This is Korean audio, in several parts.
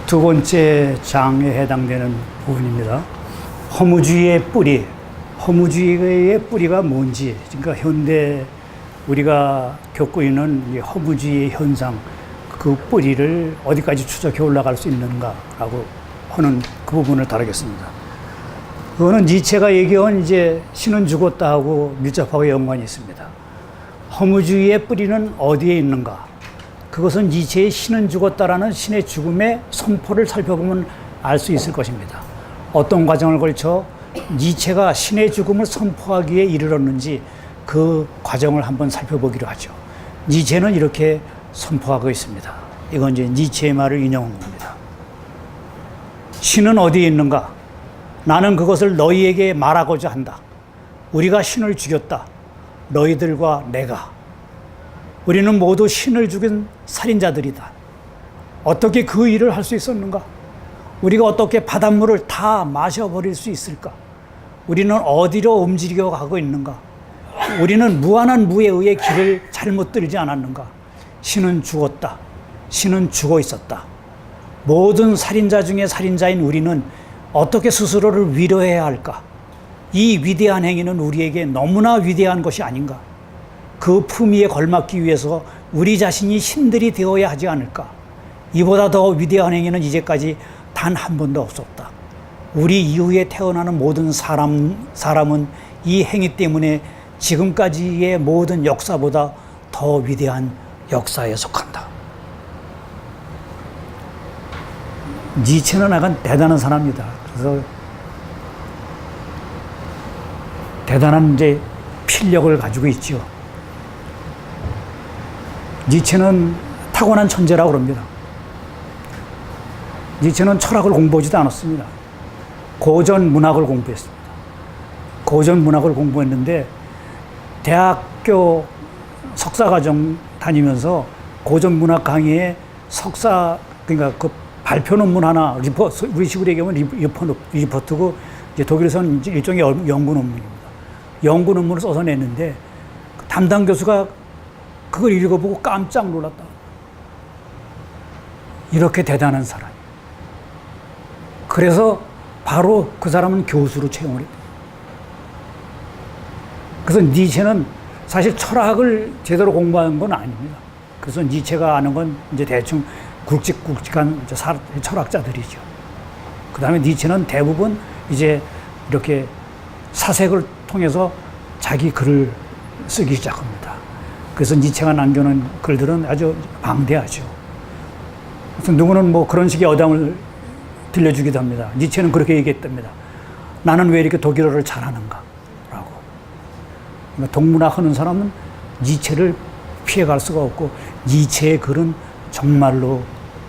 두 번째 장에 해당되는 부분입니다. 허무주의의 뿌리, 허무주의의 뿌리가 뭔지, 그러니까 현대 우리가 겪고 있는 이 허무주의의 현상, 그 뿌리를 어디까지 추적해 올라갈 수 있는가라고 하는 그 부분을 다루겠습니다. 그거는 니체가 얘기한 이제 신은 죽었다 하고 밀접하게 연관이 있습니다. 허무주의의 뿌리는 어디에 있는가? 그것은 니체의 신은 죽었다라는 신의 죽음의 선포를 살펴보면 알 수 있을 것입니다. 어떤 과정을 걸쳐 니체가 신의 죽음을 선포하기에 이르렀는지 그 과정을 한번 살펴보기로 하죠. 니체는 이렇게 선포하고 있습니다. 이건 이제 니체의 말을 인용한 겁니다. 신은 어디에 있는가? 나는 그것을 너희에게 말하고자 한다. 우리가 신을 죽였다. 너희들과 내가. 우리는 모두 신을 죽인 살인자들이다. 어떻게 그 일을 할 수 있었는가? 우리가 어떻게 바닷물을 다 마셔버릴 수 있을까? 우리는 어디로 움직여 가고 있는가? 우리는 무한한 무에 의해 길을 잘못 들지 않았는가? 신은 죽었다. 신은 죽어 있었다. 모든 살인자 중에 살인자인 우리는 어떻게 스스로를 위로해야 할까? 이 위대한 행위는 우리에게 너무나 위대한 것이 아닌가? 그 품위에 걸맞기 위해서 우리 자신이 신들이 되어야 하지 않을까? 이보다 더 위대한 행위는 이제까지 단 한 번도 없었다. 우리 이후에 태어나는 모든 사람은 이 행위 때문에 지금까지의 모든 역사보다 더 위대한 역사에 속한다. 니체는 약간 대단한 사람입니다. 그래서 대단한 이제 필력을 가지고 있죠. 니체는 타고난 천재라고 그럽니다. 니체는 철학을 공부하지도 않았습니다. 고전 문학을 공부했습니다. 고전 문학을 공부했는데 대학교 석사과정 다니면서 고전 문학 강의에 그러니까 그 발표 논문 하나, 우리 식으로 얘기하면 리포트고, 이제 독일에서는 일종의 연구 논문입니다. 연구 논문을 써서 냈는데 담당 교수가 그걸 읽어보고 깜짝 놀랐다. 이렇게 대단한 사람. 그래서 바로 그 사람은 교수로 채용을 했다. 그래서 니체는 사실 철학을 제대로 공부한 건 아닙니다. 그래서 니체가 아는 건 이제 대충 굵직굵직한 철학자들이죠. 그 다음에 니체는 대부분 이제 이렇게 사색을 통해서 자기 글을 쓰기 시작합니다. 그래서 니체가 남겨놓은 글들은 아주 방대하죠. 그래서 누구는 뭐 그런 식의 어담을 들려주기도 합니다. 니체는 그렇게 얘기했답니다. 나는 왜 이렇게 독일어를 잘하는가? 라고. 그러니까 동문학 하는 사람은 니체를 피해갈 수가 없고, 니체의 글은 정말로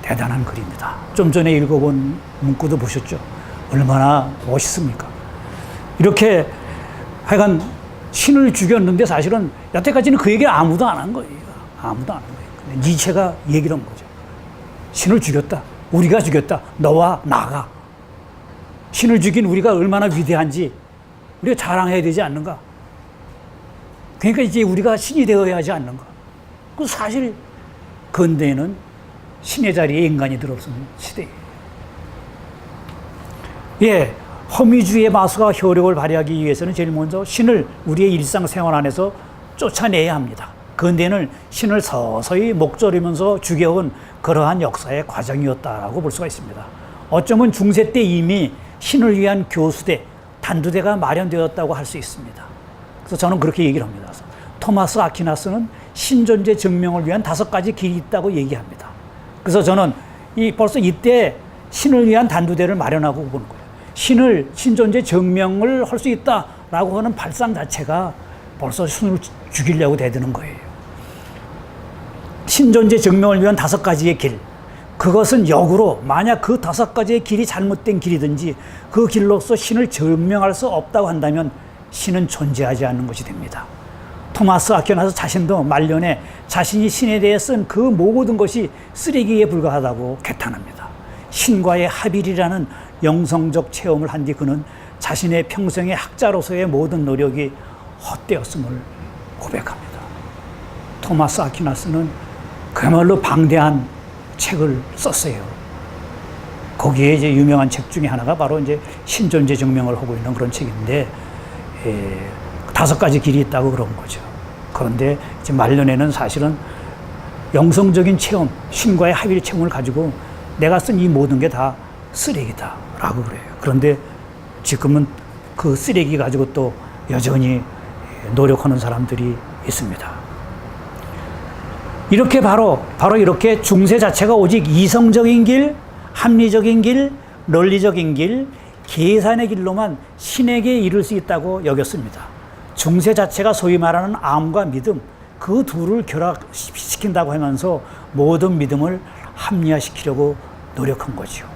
대단한 글입니다. 좀 전에 읽어본 문구도 보셨죠? 얼마나 멋있습니까? 이렇게 하여간 신을 죽였는데 사실은 여태까지는 그 얘기를 아무도 안 한 거예요. 아무도 안 한 거예요. 니체가 얘기를 한 거죠. 신을 죽였다. 우리가 죽였다. 너와 나가. 신을 죽인 우리가 얼마나 위대한지 우리가 자랑해야 되지 않는가? 그러니까 이제 우리가 신이 되어야 하지 않는가? 그 사실 근대에는 신의 자리에 인간이 들어서는 시대예요. 예, 허미주의의 마수가 효력을 발휘하기 위해서는 제일 먼저 신을 우리의 일상생활 안에서 쫓아내야 합니다. 근대는 신을 서서히 목조르면서 죽여온 그러한 역사의 과정이었다라고 볼 수가 있습니다. 어쩌면 중세 때 이미 신을 위한 교수대, 단두대가 마련되었다고 할 수 있습니다. 그래서 저는 그렇게 얘기를 합니다. 토마스 아퀴나스는 신존재 증명을 위한 5가지 길이 있다고 얘기합니다. 그래서 저는 벌써 이때 신을 위한 단두대를 마련하고 보는 거예요. 신존재 증명을 할 수 있다라고 하는 발상 자체가 벌써 신을 죽이려고 대드는 거예요. 신존재 증명을 위한 5가지의 길. 그것은 역으로 만약 그 5가지의 길이 잘못된 길이든지 그 길로서 신을 증명할 수 없다고 한다면 신은 존재하지 않는 것이 됩니다. 토마스 아퀴나스 자신도 말년에 자신이 신에 대해 쓴 그 모든 것이 쓰레기에 불과하다고 개탄합니다. 신과의 합일이라는 영성적 체험을 한 뒤 그는 자신의 평생의 학자로서의 모든 노력이 헛되었음을 고백합니다. 토마스 아퀴나스는 그야말로 방대한 책을 썼어요. 거기에 이제 유명한 책 중에 하나가 바로 이제 신존재 증명을 하고 있는 그런 책인데, 5가지 길이 있다고 그런 거죠. 그런데 이제 말년에는 사실은 영성적인 체험, 신과의 합일 체험을 가지고 내가 쓴 이 모든 게 다 쓰레기다라고 그래요. 그런데 지금은 그 쓰레기 가지고 또 여전히 노력하는 사람들이 있습니다. 이렇게 바로 이렇게 중세 자체가 오직 이성적인 길, 합리적인 길, 논리적인 길, 계산의 길로만 신에게 이룰 수 있다고 여겼습니다. 중세 자체가 소위 말하는 암과 믿음, 그 둘을 결합시킨다고 하면서 모든 믿음을 합리화시키려고 노력한 거죠.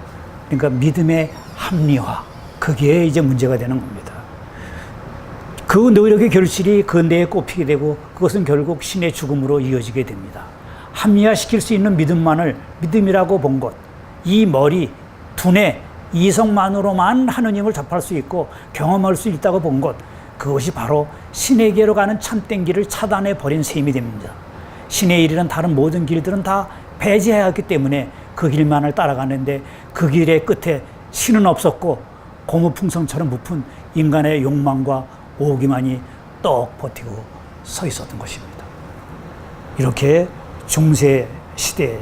그러니까 믿음의 합리화, 그게 이제 문제가 되는 겁니다. 그 노력의 결실이 근대에 꼽히게 되고 그것은 결국 신의 죽음으로 이어지게 됩니다. 합리화시킬 수 있는 믿음만을 믿음이라고 본 것, 이 머리, 두뇌, 이성만으로만 하느님을 접할 수 있고 경험할 수 있다고 본 것, 그것이 바로 신에게로 가는 참된 길을 차단해 버린 셈이 됩니다. 신에 이르는 다른 모든 길들은 다 배제하였기 때문에 그 길만을 따라가는데 그 길의 끝에 신은 없었고 고무풍선처럼 부푼 인간의 욕망과 오기만이 떡 버티고 서 있었던 것입니다. 이렇게 중세 시대,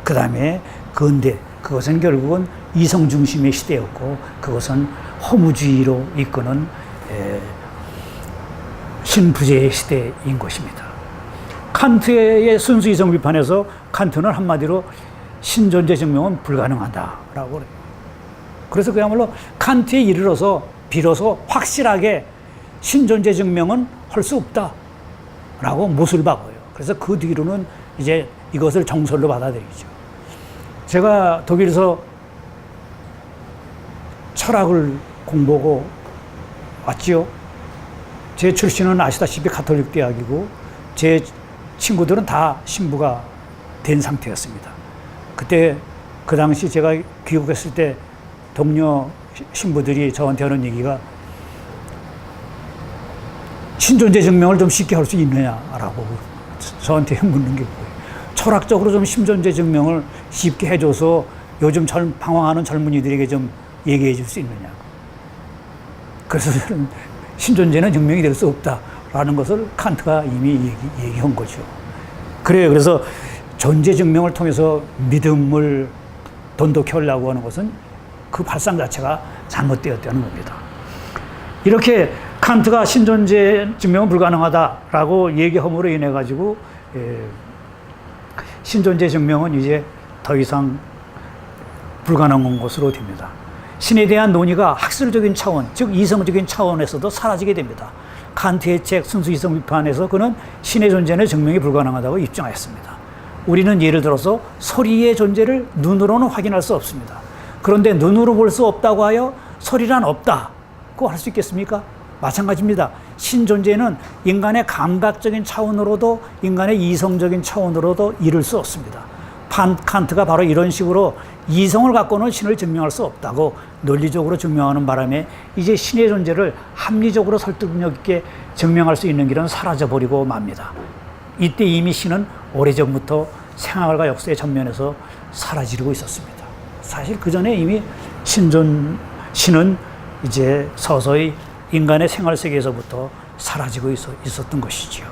그 다음에 근대, 그것은 결국은 이성 중심의 시대였고 그것은 허무주의로 이끄는 신부제의 시대인 것입니다. 칸트의 순수 이성 비판에서 칸트는 한마디로 신존재 증명은 불가능하다라고 그래요. 그래서 그야말로 칸트에 이르러서 비로소 확실하게 신존재 증명은 할 수 없다라고 못을 박아요. 그래서 그 뒤로는 이제 이것을 정설로 받아들이죠. 제가 독일에서 철학을 공부하고 왔지요. 제 출신은 아시다시피 가톨릭 대학이고 제 친구들은 다 신부가 된 상태였습니다. 그때 그 당시 제가 귀국했을 때 동료 신부들이 저한테 하는 얘기가 신존재 증명을 좀 쉽게 할 수 있느냐라고 저한테 묻는 게 뭐예요. 철학적으로 좀 신존재 증명을 쉽게 해줘서 요즘 방황하는 젊은이들에게 좀 얘기해 줄 수 있느냐. 그래서 저는 신존재는 증명이 될 수 없다라는 것을 칸트가 이미 얘기한 거죠. 그래요. 그래서 존재 증명을 통해서 믿음을 돈독히 하려고 하는 것은 그 발상 자체가 잘못되었다는 겁니다. 이렇게 칸트가 신존재 증명은 불가능하다라고 얘기함으로 인해 가지고 신존재 증명은 이제 더 이상 불가능한 것으로 됩니다. 신에 대한 논의가 학술적인 차원, 즉 이성적인 차원에서도 사라지게 됩니다. 칸트의 책 순수 이성 비판에서 그는 신의 존재는 증명이 불가능하다고 입증하였습니다. 우리는 예를 들어서 소리의 존재를 눈으로는 확인할 수 없습니다. 그런데 눈으로 볼 수 없다고 하여 소리란 없다고 할 수 있겠습니까? 마찬가지입니다. 신존재는 인간의 감각적인 차원으로도 인간의 이성적인 차원으로도 이룰 수 없습니다. 칸트가 바로 이런 식으로 이성을 갖고는 신을 증명할 수 없다고 논리적으로 증명하는 바람에 이제 신의 존재를 합리적으로 설득력 있게 증명할 수 있는 길은 사라져버리고 맙니다. 이때 이미 신은 오래전부터 생활과 역사의 전면에서 사라지고 있었습니다. 사실 그 전에 이미 신은 이제 서서히 인간의 생활 세계에서부터 사라지고 있었던 것이지요.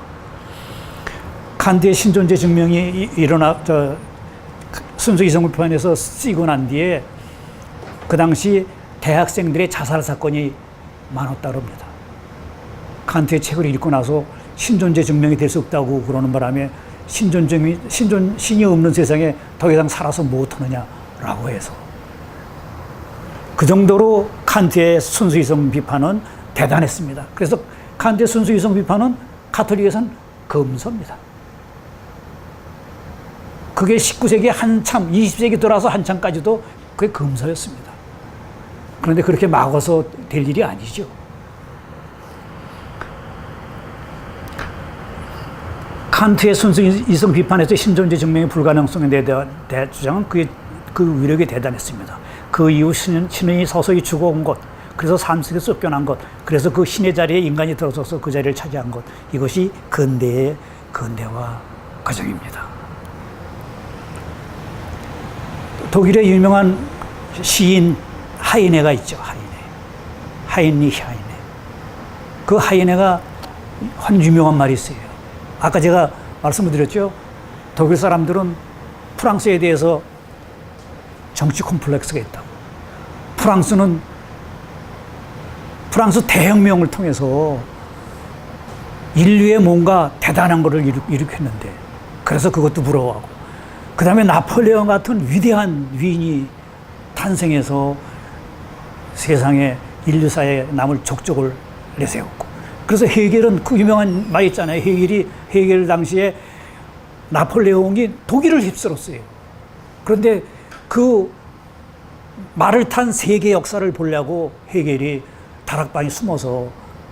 칸트의 신존재 증명이 순수 이성 비판에서 쓰이고 난 뒤에 그 당시 대학생들의 자살 사건이 많았다고 합니다. 칸트의 책을 읽고 나서 신존재 증명이 될 수 없다고 그러는 바람에 신이 없는 세상에 더 이상 살아서 무엇하느냐라고 해서 그 정도로 칸트의 순수 이성 비판은 대단했습니다. 그래서 칸트의 순수 이성 비판은 가톨릭에서는 금서입니다. 그게 19세기 한참, 20세기 돌아서 한참까지도 그게 금서였습니다. 그런데 그렇게 막아서 될 일이 아니죠. 칸트의 순수 이성 비판에서 신존재 증명의 불가능성에 대한 주장은 그 위력이 대단했습니다. 그 이후 신이 서서히 죽어온 것, 그래서 삶 속에서 쫓겨난 것, 그래서 그 신의 자리에 인간이 들어서서 그 자리를 차지한 것, 이것이 근대의 근대화 과정입니다. 독일의 유명한 시인 하이네가 있죠. 하이니히 하이네. 그 하이네가 한 유명한 말이 있어요. 아까 제가 말씀을 드렸죠. 독일 사람들은 프랑스에 대해서 정치 콤플렉스가 있다고. 프랑스 대혁명을 통해서 인류의 뭔가 대단한 것을 일으켰는데, 그래서 그것도 부러워하고, 그 다음에 나폴레옹 같은 위대한 위인이 탄생해서 세상에 인류사에 남을 족적을 내세웠고, 그래서 헤겔은 그 유명한 말 있잖아요. 헤겔 당시에 나폴레옹이 독일을 휩쓸었어요. 그런데 그 말을 탄 세계 역사를 보려고 헤겔이 다락방에 숨어서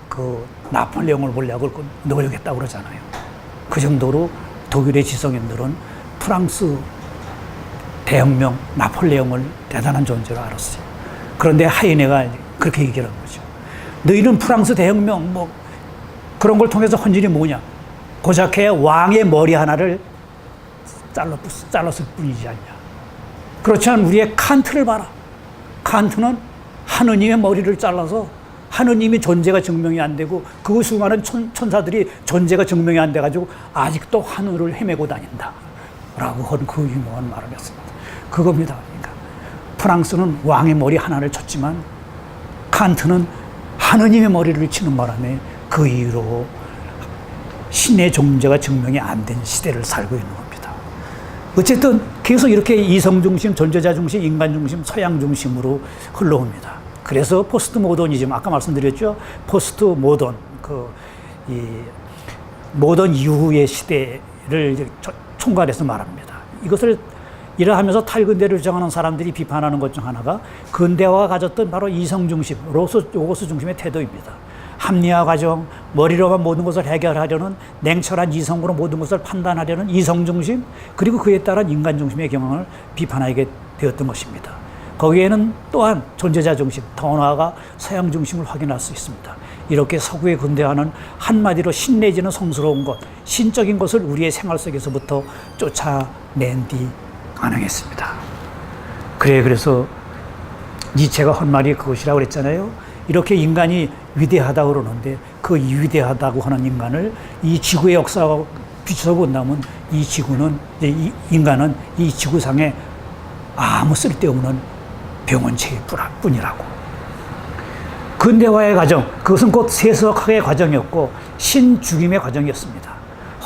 그 나폴레옹을 보려고 노력했다고 그러잖아요. 그 정도로 독일의 지성인들은 프랑스 대혁명 나폴레옹을 대단한 존재로 알았어요. 그런데 하이네가 그렇게 얘기를 한 거죠. 너희는 프랑스 대혁명 뭐 그런 걸 통해서 한 일이 뭐냐? 고작해 왕의 머리 하나를 잘랐을 뿐이지 않냐. 그렇지 않으면 우리의 칸트를 봐라. 칸트는 하느님의 머리를 잘라서 하느님이 존재가 증명이 안 되고 그 수많은 천사들이 존재가 증명이 안 돼가지고 아직도 하늘을 헤매고 다닌다 라고 한 그 유명한 말을 했습니다. 그겁니다. 그러니까 프랑스는 왕의 머리 하나를 쳤지만 칸트는 하느님의 머리를 치는 바람에 그 이후로 신의 존재가 증명이 안 된 시대를 살고 있는 겁니다. 어쨌든 계속 이렇게 이성 중심, 존재자 중심, 인간 중심, 서양 중심으로 흘러옵니다. 그래서 포스트 모더니즘, 아까 말씀드렸죠. 포스트 모던, 모던 이후의 시대를 총괄해서 말합니다. 이것을 이러하면서 탈근대를 주장하는 사람들이 비판하는 것 중 하나가 근대화가 가졌던 바로 이성 중심, 로고스 중심의 태도입니다. 합리화 과정, 머리로만 모든 것을 해결하려는 냉철한 이성으로 모든 것을 판단하려는 이성 중심, 그리고 그에 따른 인간 중심의 경향을 비판하게 되었던 것입니다. 거기에는 또한 존재자 중심, 더 나아가 서양 중심을 확인할 수 있습니다. 이렇게 서구의 근대화는 한마디로 신 내지는 성스러운 것, 신적인 것을 우리의 생활 속에서부터 쫓아낸 뒤 가능했습니다. 그래서 니체가 한 말이 그것이라고 그랬잖아요. 이렇게 인간이 위대하다고 그러는데 그 위대하다고 하는 인간을 이 지구의 역사와 비춰서 본다면 이 지구는, 인간은 이 지구상에 아무 쓸데없는 병원체일 뿐이라고. 근대화의 과정, 그것은 곧 세속학의 과정이었고 신죽임의 과정이었습니다.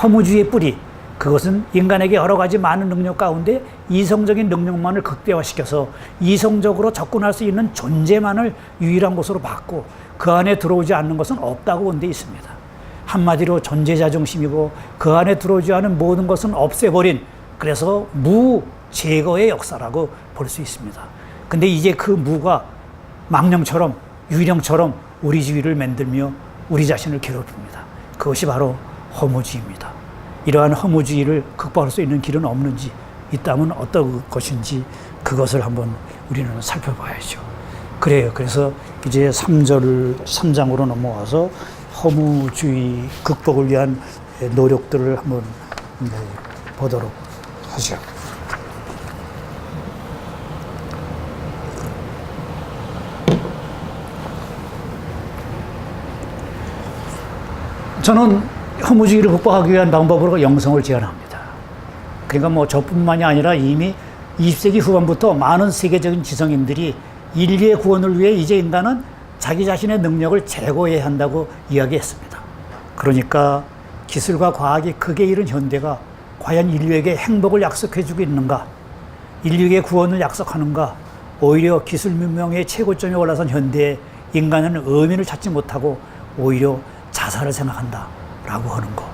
허무주의의 뿌리, 그것은 인간에게 여러 가지 많은 능력 가운데 이성적인 능력만을 극대화시켜서 이성적으로 접근할 수 있는 존재만을 유일한 것으로 봤고 그 안에 들어오지 않는 것은 없다고 본 데 있습니다. 한마디로 존재자 중심이고 그 안에 들어오지 않은 모든 것은 없애버린, 그래서 무제거의 역사라고 볼 수 있습니다. 근데 이제 그 무가 망령처럼 유령처럼 우리 주위를 만들며 우리 자신을 괴롭힙니다. 그것이 바로 허무주의입니다. 이러한 허무주의를 극복할 수 있는 길은 없는지, 있다면 어떤 것인지 그것을 한번 우리는 살펴봐야죠. 그래서 이제 3장으로 넘어와서 허무주의 극복을 위한 노력들을 한번 보도록 하죠. 저는 허무주의를 극복하기 위한 방법으로 영성을 제안합니다. 그러니까 뭐 저뿐만이 아니라 이미 20세기 후반부터 많은 세계적인 지성인들이 인류의 구원을 위해 이제 인간은 자기 자신의 능력을 제고해야 한다고 이야기했습니다. 그러니까 기술과 과학이 크게 이른 현대가 과연 인류에게 행복을 약속해주고 있는가? 인류에게 구원을 약속하는가? 오히려 기술 문명의 최고점에 올라선 현대에 인간은 의미를 찾지 못하고 오히려 자살을 생각한다 라고 하는 거.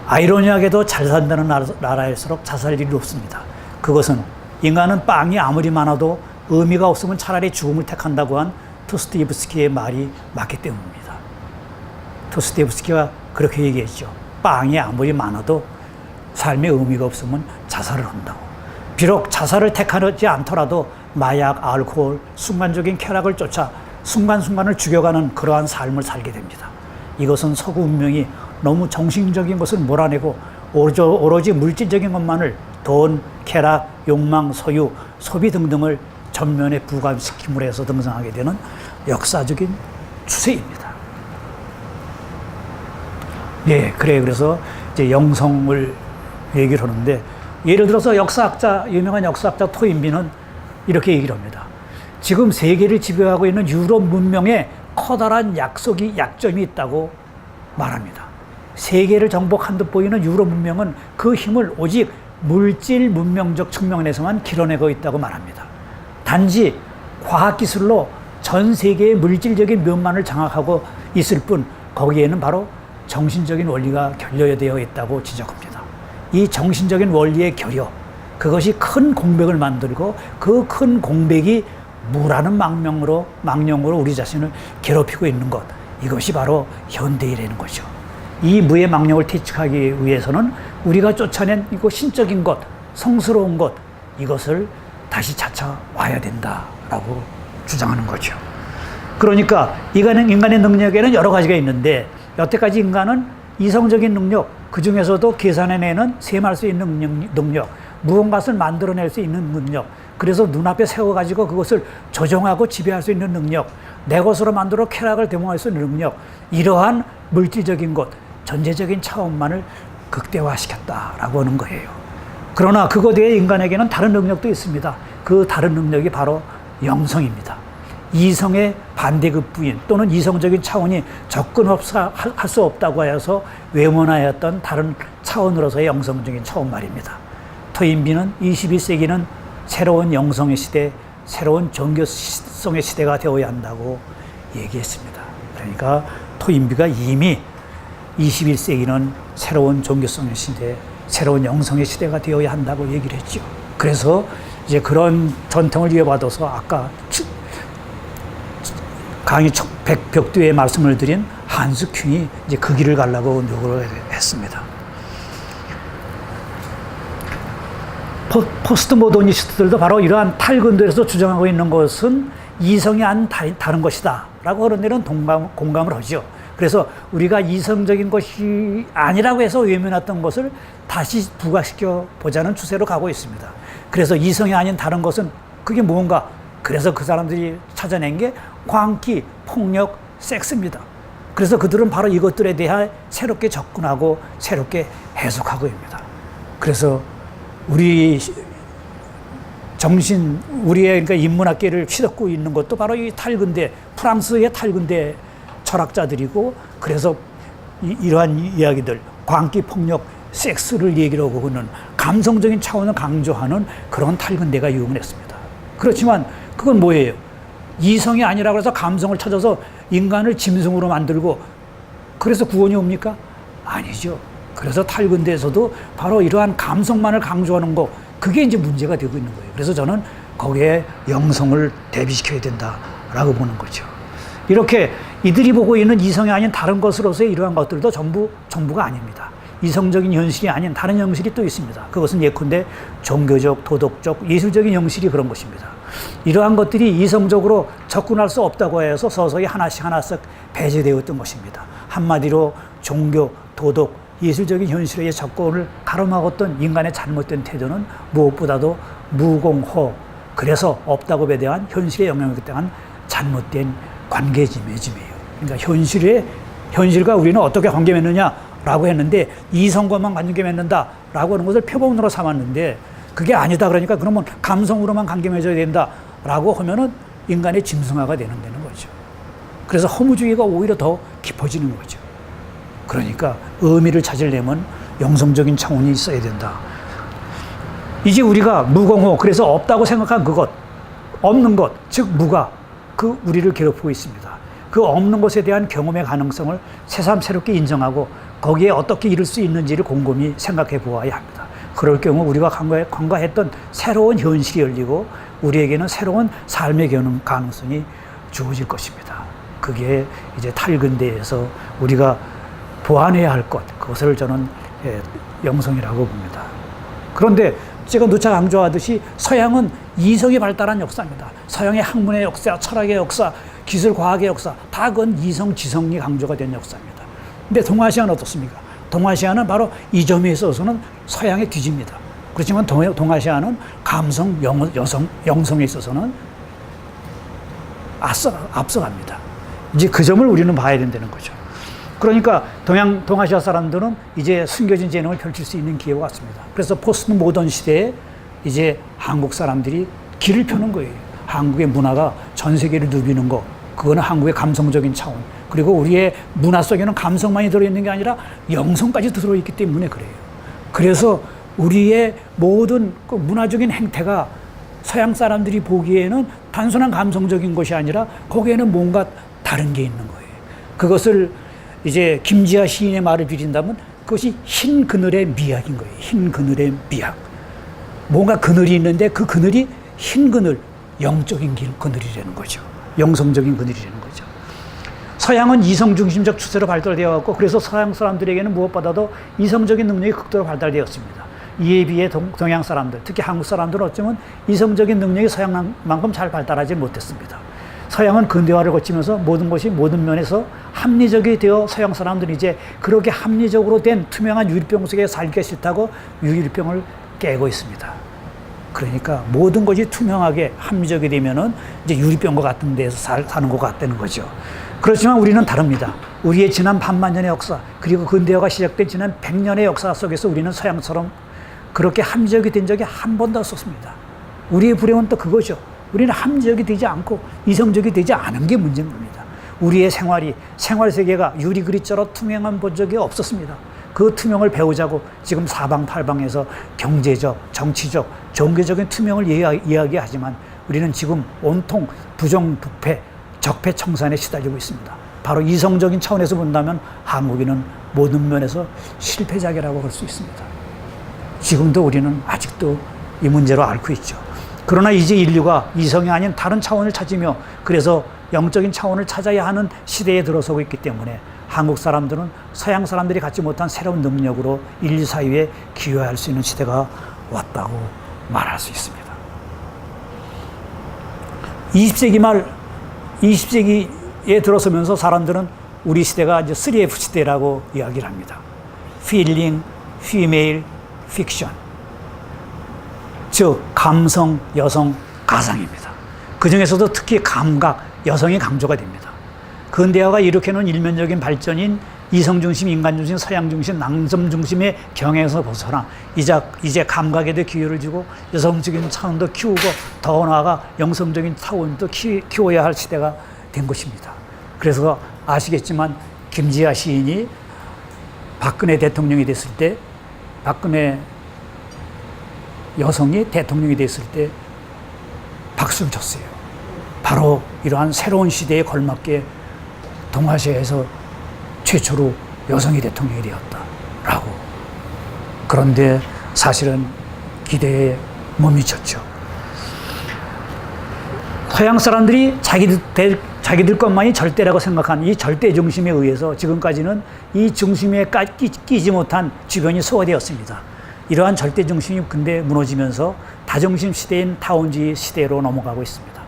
아이러니하게도 잘 산다는 나라일수록 자살일이 높습니다. 그것은 인간은 빵이 아무리 많아도 의미가 없으면 차라리 죽음을 택한다고 한 도스토옙스키의 말이 맞기 때문입니다. 도스토옙스키가 그렇게 얘기했죠. 빵이 아무리 많아도 삶의 의미가 없으면 자살을 한다고. 비록 자살을 택하지 않더라도 마약, 알코올, 순간적인 쾌락을 쫓아 순간순간을 죽여가는 그러한 삶을 살게 됩니다. 이것은 서구 문명이 너무 정신적인 것을 몰아내고 오로지 물질적인 것만을 돈, 쾌락, 욕망, 소유, 소비 등등을 전면에 부감시킴으로 해서 등장하게 되는 역사적인 추세입니다. 예, 그래서 이제 영성을 얘기를 하는데, 예를 들어서 유명한 역사학자 토인비는 이렇게 얘기를 합니다. 지금 세계를 지배하고 있는 유럽 문명에 커다란 약점이 있다고 말합니다. 세계를 정복한 듯 보이는 유럽 문명은 그 힘을 오직 물질 문명적 측면에서만 길어내고 있다고 말합니다. 단지 과학기술로 전 세계의 물질적인 면만을 장악하고 있을 뿐 거기에는 바로 정신적인 원리가 결여되어 있다고 지적합니다. 이 정신적인 원리의 결여, 그것이 큰 공백을 만들고 그 큰 공백이 무라는 망령으로 우리 자신을 괴롭히고 있는 것, 이것이 바로 현대이라는 거죠. 이 무의 망령을 퇴치하기 위해서는 우리가 쫓아낸 이거 신적인 것, 성스러운 것, 이것을 다시 찾아와야 된다라고 주장하는 거죠. 그러니까 인간의 능력에는 여러 가지가 있는데, 여태까지 인간은 이성적인 능력, 그 중에서도 계산해내는 셈할 수 있는 능력, 무언가를 만들어낼 수 있는 능력, 그래서 눈앞에 세워가지고 그것을 조정하고 지배할 수 있는 능력, 내 것으로 만들어 쾌락을 대모할 수 있는 능력, 이러한 물질적인 것, 전제적인 차원만을 극대화시켰다라고 하는 거예요. 그러나 그것 외에 인간에게는 다른 능력도 있습니다. 그 다른 능력이 바로 영성입니다. 이성의 반대급부인 또는 이성적인 차원이 접근할 수 없다고 하여서 외면하였던 다른 차원으로서의 영성적인 차원 말입니다. 토인비는 21세기는 새로운 영성의 시대, 새로운 종교성의 시대가 되어야 한다고 얘기했습니다. 그러니까 토인비가 이미 21세기는 새로운 종교성의 시대, 새로운 영성의 시대가 되어야 한다고 얘기를 했죠. 그래서 이제 그런 전통을 이어받아서 아까 강의 벽두에 말씀을 드린 한스 큉이 이제 그 길을 가려고 노력을 했습니다. 포스트 모더니스트들도 바로 이러한 탈근들에서 주장하고 있는 것은 이성이 아닌 다른 것이다 라고 하는 데는 공감을 하죠. 그래서 우리가 이성적인 것이 아니라고 해서 외면했던 것을 다시 부각시켜 보자는 추세로 가고 있습니다. 그래서 이성이 아닌 다른 것은 그게 뭔가, 그래서 그 사람들이 찾아낸 게 광기, 폭력, 섹스입니다. 그래서 그들은 바로 이것들에 대해 새롭게 접근하고 새롭게 해석하고 있습니다. 그래서 우리의 그러니까 인문학계를 휘젓고 있는 것도 바로 이 탈근대, 프랑스의 탈근대 철학자들이고, 그래서 이러한 이야기들, 광기, 폭력, 섹스를 얘기를 하고 있는 감성적인 차원을 강조하는 그런 탈근대가 유행했습니다. 그렇지만 그건 뭐예요? 이성이 아니라고 해서 감성을 찾아서 인간을 짐승으로 만들고 그래서 구원이 옵니까? 아니죠. 그래서 탈근대에서도 바로 이러한 감성만을 강조하는 거, 그게 이제 문제가 되고 있는 거예요. 그래서 저는 거기에 영성을 대비시켜야 된다라고 보는 거죠. 이렇게 이들이 보고 있는 이성이 아닌 다른 것으로서의 이러한 것들도 전부가 아닙니다. 이성적인 현실이 아닌 다른 현실이 또 있습니다. 그것은 예컨대 종교적, 도덕적, 예술적인 현실이 그런 것입니다. 이러한 것들이 이성적으로 접근할 수 없다고 해서 서서히 하나씩 배제되었던 것입니다. 한마디로 종교, 도덕, 예술적인 현실의 접근을 가로막았던 인간의 잘못된 태도는 무엇보다도 무공호, 그래서 없다고 배대한 현실의 영향에 대한 잘못된 관계맺음이에요. 그러니까 현실과 우리는 어떻게 관계 맺느냐라고 했는데, 이성과만 관계 맺는다라고 하는 것을 표본으로 삼았는데, 그게 아니다. 그러니까 그러면 감성으로만 관계 맺어야 된다라고 하면은 인간의 짐승화가 되는 거죠. 그래서 허무주의가 오히려 더 깊어지는 거죠. 그러니까 의미를 찾으려면 영성적인 차원이 있어야 된다. 이제 우리가 무공호, 그래서 없다고 생각한 그것, 없는 것, 즉 무가 그 우리를 괴롭히고 있습니다. 그 없는 것에 대한 경험의 가능성을 새삼스럽게 인정하고 거기에 어떻게 이룰 수 있는지를 곰곰이 생각해 보아야 합니다. 그럴 경우 우리가 관과했던 새로운 현실이 열리고 우리에게는 새로운 삶의 가능성이 주어질 것입니다. 그게 이제 탈근대에서 우리가 보완해야 할 것, 그것을 저는 영성이라고 봅니다. 그런데 제가 누차 강조하듯이 서양은 이성이 발달한 역사입니다. 서양의 학문의 역사, 철학의 역사, 기술, 과학의 역사, 다 그건 이성, 지성이 강조가 된 역사입니다. 근데 동아시아는 어떻습니까? 동아시아는 바로 이 점에 있어서는 서양의 뒤집니다. 그렇지만 동아시아는 감성, 영성에 있어서는 앞서갑니다. 이제 그 점을 우리는 봐야 된다는 거죠. 그러니까 동아시아 사람들은 이제 숨겨진 재능을 펼칠 수 있는 기회가 왔습니다. 그래서 포스트 모던 시대에 이제 한국 사람들이 길을 펴는 거예요. 한국의 문화가 전 세계를 누비는 거, 그거는 한국의 감성적인 차원. 그리고 우리의 문화 속에는 감성만이 들어있는 게 아니라 영성까지 들어있기 때문에 그래요. 그래서 우리의 모든 그 문화적인 행태가 서양 사람들이 보기에는 단순한 감성적인 것이 아니라 거기에는 뭔가 다른 게 있는 거예요. 그것을 이제 김지아 시인의 말을 빌린다면 그것이 흰 그늘의 미학인 거예요. 흰 그늘의 미학. 뭔가 그늘이 있는데 그 그늘이 흰 그늘, 영적인 그늘이라는 거죠. 영성적인 그늘이라는 거죠. 서양은 이성중심적 추세로 발달되어 왔고, 그래서 서양 사람들에게는 무엇보다도 이성적인 능력이 극도로 발달되었습니다. 이에 비해 동양 사람들, 특히 한국 사람들은 어쩌면 이성적인 능력이 서양만큼 잘 발달하지 못했습니다. 서양은 근대화를 거치면서 모든 것이 모든 면에서 합리적이 되어 서양 사람들은 이제 그렇게 합리적으로 된 투명한 유리병 속에 살기가 싫다고 유리병을 깨고 있습니다. 그러니까 모든 것이 투명하게 합리적이 되면은 이제 유리병과 같은 데서 사는 것 같다는 거죠. 그렇지만 우리는 다릅니다. 우리의 지난 반만 년의 역사, 그리고 근대화가 시작된 지난 100년의 역사 속에서 우리는 서양처럼 그렇게 합리적이 된 적이 한 번도 없었습니다. 우리의 불행은 또 그거죠. 우리는 합리적이 되지 않고 이성적이 되지 않은 게 문제인 겁니다. 우리의 생활 세계가 유리그릇처럼 투명한 본 적이 없었습니다. 그 투명을 배우자고 지금 사방팔방에서 경제적, 정치적, 종교적인 투명을 이야기하지만 우리는 지금 온통 부정, 부패, 적폐 청산에 시달리고 있습니다. 바로 이성적인 차원에서 본다면 한국인은 모든 면에서 실패작이라고 할 수 있습니다. 지금도 우리는 아직도 이 문제로 앓고 있죠. 그러나 이제 인류가 이성이 아닌 다른 차원을 찾으며 그래서 영적인 차원을 찾아야 하는 시대에 들어서고 있기 때문에 한국 사람들은 서양 사람들이 갖지 못한 새로운 능력으로 인류 사회에 기여할 수 있는 시대가 왔다고 말할 수 있습니다. 20세기 말 20세기에 들어서면서 사람들은 우리 시대가 이제 3F 시대라고 이야기를 합니다. Feeling, Female, Fiction. 즉 감성, 여성, 가상입니다. 그 중에서도 특히 감각, 여성이 강조가 됩니다. 근대화가 일으켜놓은 일면적인 발전인 이성중심, 인간중심, 서양중심, 남성중심의 경향에서 벗어나 이제 감각에도 기회를 주고 여성적인 차원도 키우고 더 나아가 영성적인 차원도 키워야 할 시대가 된 것입니다. 그래서 아시겠지만 김지아 시인이 박근혜 대통령이 됐을 때, 박근혜 여성이 대통령이 됐을 때 박수를 쳤어요. 바로 이러한 새로운 시대에 걸맞게 동아시아에서 최초로 여성이 대통령이 되었다라고. 그런데 사실은 기대에 못 미쳤죠. 서양 사람들이 자기들 것만이 절대라고 생각한 이 절대 중심에 의해서 지금까지는 이 중심에 끼지 못한 주변이 소화되었습니다. 이러한 절대 중심이 근데 무너지면서 다중심 시대인 다원주의 시대로 넘어가고 있습니다.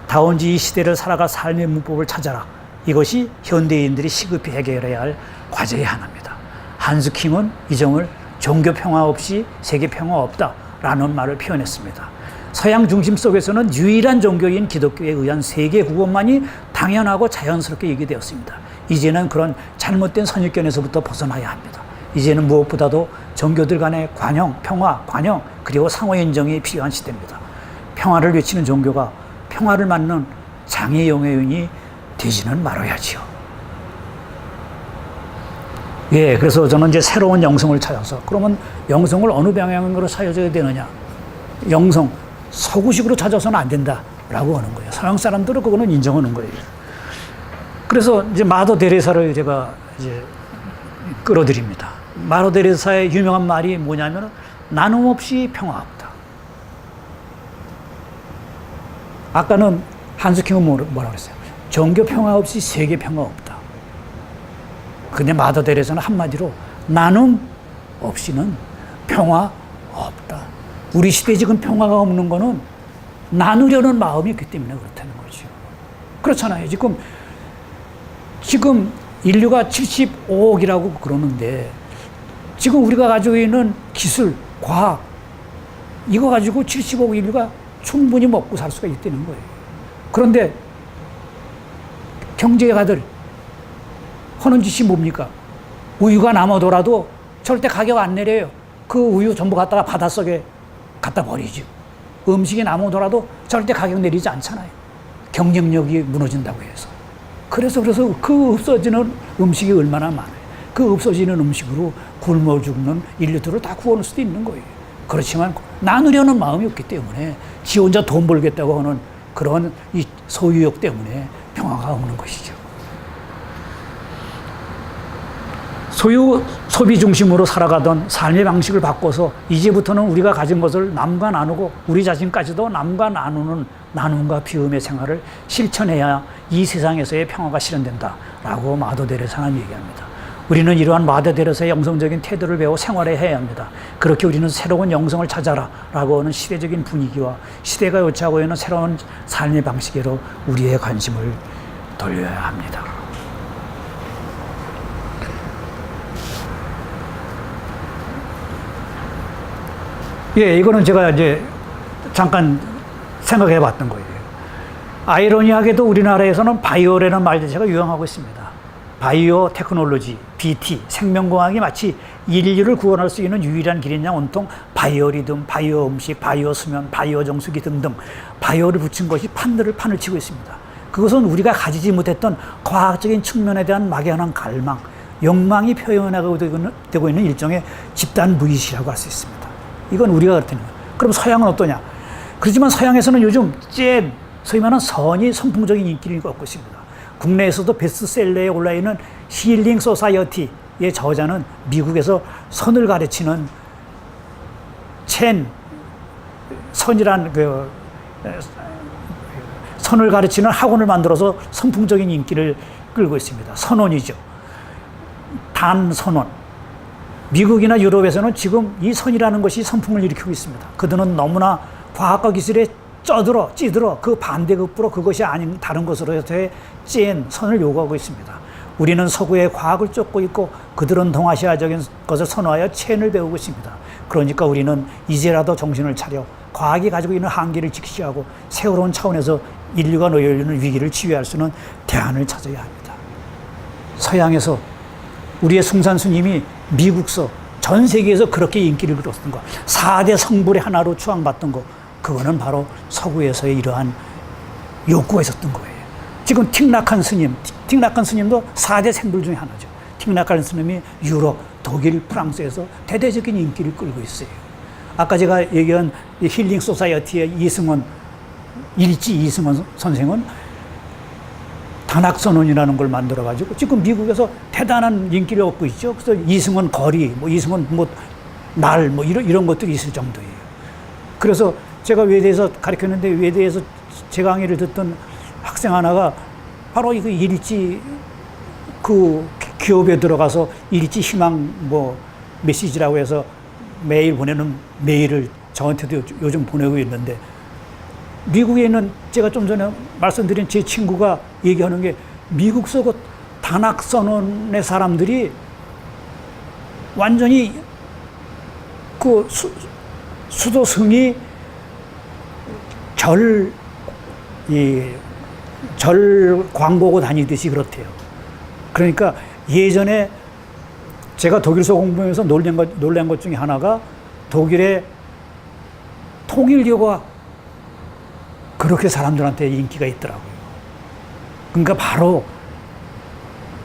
다원주의 시대를 살아갈 삶의 문법을 찾아라. 이것이 현대인들이 시급히 해결해야 할 과제의 하나입니다. 한스킹은 이 점을 종교 평화 없이 세계 평화 없다라는 말을 표현했습니다. 서양 중심 속에서는 유일한 종교인 기독교에 의한 세계 구원만이 당연하고 자연스럽게 얘기되었습니다. 이제는 그런 잘못된 선입견에서부터 벗어나야 합니다. 이제는 무엇보다도 종교들 간의 관용, 평화, 관용, 그리고 상호 인정이 필요한 시대입니다. 평화를 외치는 종교가 평화를 맞는 장애 영예인이 되지는 말아야지요. 예, 그래서 저는 이제 새로운 영성을 찾아서, 그러면 영성을 어느 방향으로 찾아야 되느냐? 영성, 서구식으로 찾아서는 안 된다라고 하는 거예요. 서양 사람들은 그거는 인정하는 거예요. 그래서 이제 마더 데레사를 제가 이제 끌어들입니다. 마더 데레사의 유명한 말이 뭐냐면 나눔 없이 평화 없다. 아까는 한스킹은 뭐라고 했어요? 종교 평화 없이 세계 평화 없다. 근데 마더 데레사는 한마디로 나눔 없이는 평화 없다. 우리 시대에 지금 평화가 없는 거는 나누려는 마음이 있기 때문에 그렇다는 거죠. 그렇잖아요. 지금 인류가 75억이라고 그러는데 지금 우리가 가지고 있는 기술, 과학, 이거 가지고 70억 인류가 충분히 먹고 살 수가 있다는 거예요. 그런데 경제가들 하는 짓이 뭡니까? 우유가 남아도라도 절대 가격 안 내려요. 그 우유 전부 갖다가 바닷속에 갖다 버리죠. 음식이 남아도라도 절대 가격 내리지 않잖아요. 경쟁력이 무너진다고 해서. 그래서 그 없어지는 음식이 얼마나 많아요. 그 없어지는 음식으로 굶어 죽는 인류들을 다 구원할 수도 있는 거예요. 그렇지만 나누려는 마음이 없기 때문에 지 혼자 돈 벌겠다고 하는 그런 이 소유욕 때문에 평화가 없는 것이죠. 소비 중심으로 살아가던 삶의 방식을 바꿔서 이제부터는 우리가 가진 것을 남과 나누고 우리 자신까지도 남과 나누는 나눔과 비움의 생활을 실천해야 이 세상에서의 평화가 실현된다라고 마더 데레사는 얘기합니다. 우리는 이러한 마더 데레사의 영성적인 태도를 배워 생활해야 합니다. 그렇게 우리는 새로운 영성을 찾아라라고 하는 시대적인 분위기와 시대가 요구하고 있는 새로운 삶의 방식으로 우리의 관심을 돌려야 합니다. 예, 이거는 제가 이제 잠깐 생각해 봤던 거예요. 아이러니하게도 우리나라에서는 바이오라는 말 자체가 유행하고 있습니다. 바이오 테크놀로지, BT, 생명공학이 마치 인류를 구원할 수 있는 유일한 길이냐 온통 바이오 리듬, 바이오 음식, 바이오 수면, 바이오 정수기 등등 바이오를 붙인 것이 판을 치고 있습니다. 그것은 우리가 가지지 못했던 과학적인 측면에 대한 막연한 갈망, 욕망이 표현하고 되고 있는 일종의 집단 무의식이라고 할 수 있습니다. 이건 우리가 그렇다는 거예요. 그럼 서양은 어떠냐? 그렇지만 서양에서는 요즘 소위 말하는 선이 선풍적인 인기를 얻고 있습니다. 국내에서도 베스트셀러에 올라있는 힐링 소사이어티의 저자는 미국에서 선을 가르치는 선이란 선을 가르치는 학원을 만들어서 선풍적인 인기를 끌고 있습니다. 선원이죠. 단선원. 미국이나 유럽에서는 지금 이 선이라는 것이 선풍을 일으키고 있습니다. 그들은 너무나 과학과 기술에 찌들어 그 반대급부로 그것이 아닌 다른 것으로서의 선을 요구하고 있습니다. 우리는 서구의 과학을 쫓고 있고 그들은 동아시아적인 것을 선호하여 첸을 배우고 있습니다. 그러니까 우리는 이제라도 정신을 차려 과학이 가지고 있는 한계를 직시하고 새로운 차원에서 인류가 놓여있는 위기를 치유할 수 있는 대안을 찾아야 합니다. 서양에서 우리의 숭산 스님이 미국서 전 세계에서 그렇게 인기를 끌었던 거, 4대 성불의 하나로 추앙받던 거, 그거는 바로 서구에서의 이러한 욕구가 있었던 거예요. 지금 틱낙한 스님도 4대 생불 중에 하나죠. 틱낙한 스님이 유럽, 독일, 프랑스에서 대대적인 인기를 끌고 있어요. 아까 제가 얘기한 힐링 소사이어티의 일지 이승원 선생은 단학선언이라는 걸 만들어가지고 지금 미국에서 대단한 인기를 얻고 있죠. 그래서 이승원 거리, 이승원 날, 이런 것들이 있을 정도예요. 그래서 제가 외대에서 가르쳤는데 외대에서 제 강의를 듣던 학생 하나가 바로 이거 일지 그 기업에 들어가서 일지 희망 메시지라고 해서 매일 보내는 메일을 저한테도 요즘 보내고 있는데 미국에 있는 제가 좀 전에 말씀드린 제 친구가 얘기하는 게 미국서 그 단학선언의 사람들이 완전히 그 수도승이 절 광고고 다니듯이 그렇대요. 그러니까 예전에 제가 독일서 공부하면서 놀란 것 중에 하나가 독일의 통일교가 그렇게 사람들한테 인기가 있더라고요. 그러니까 바로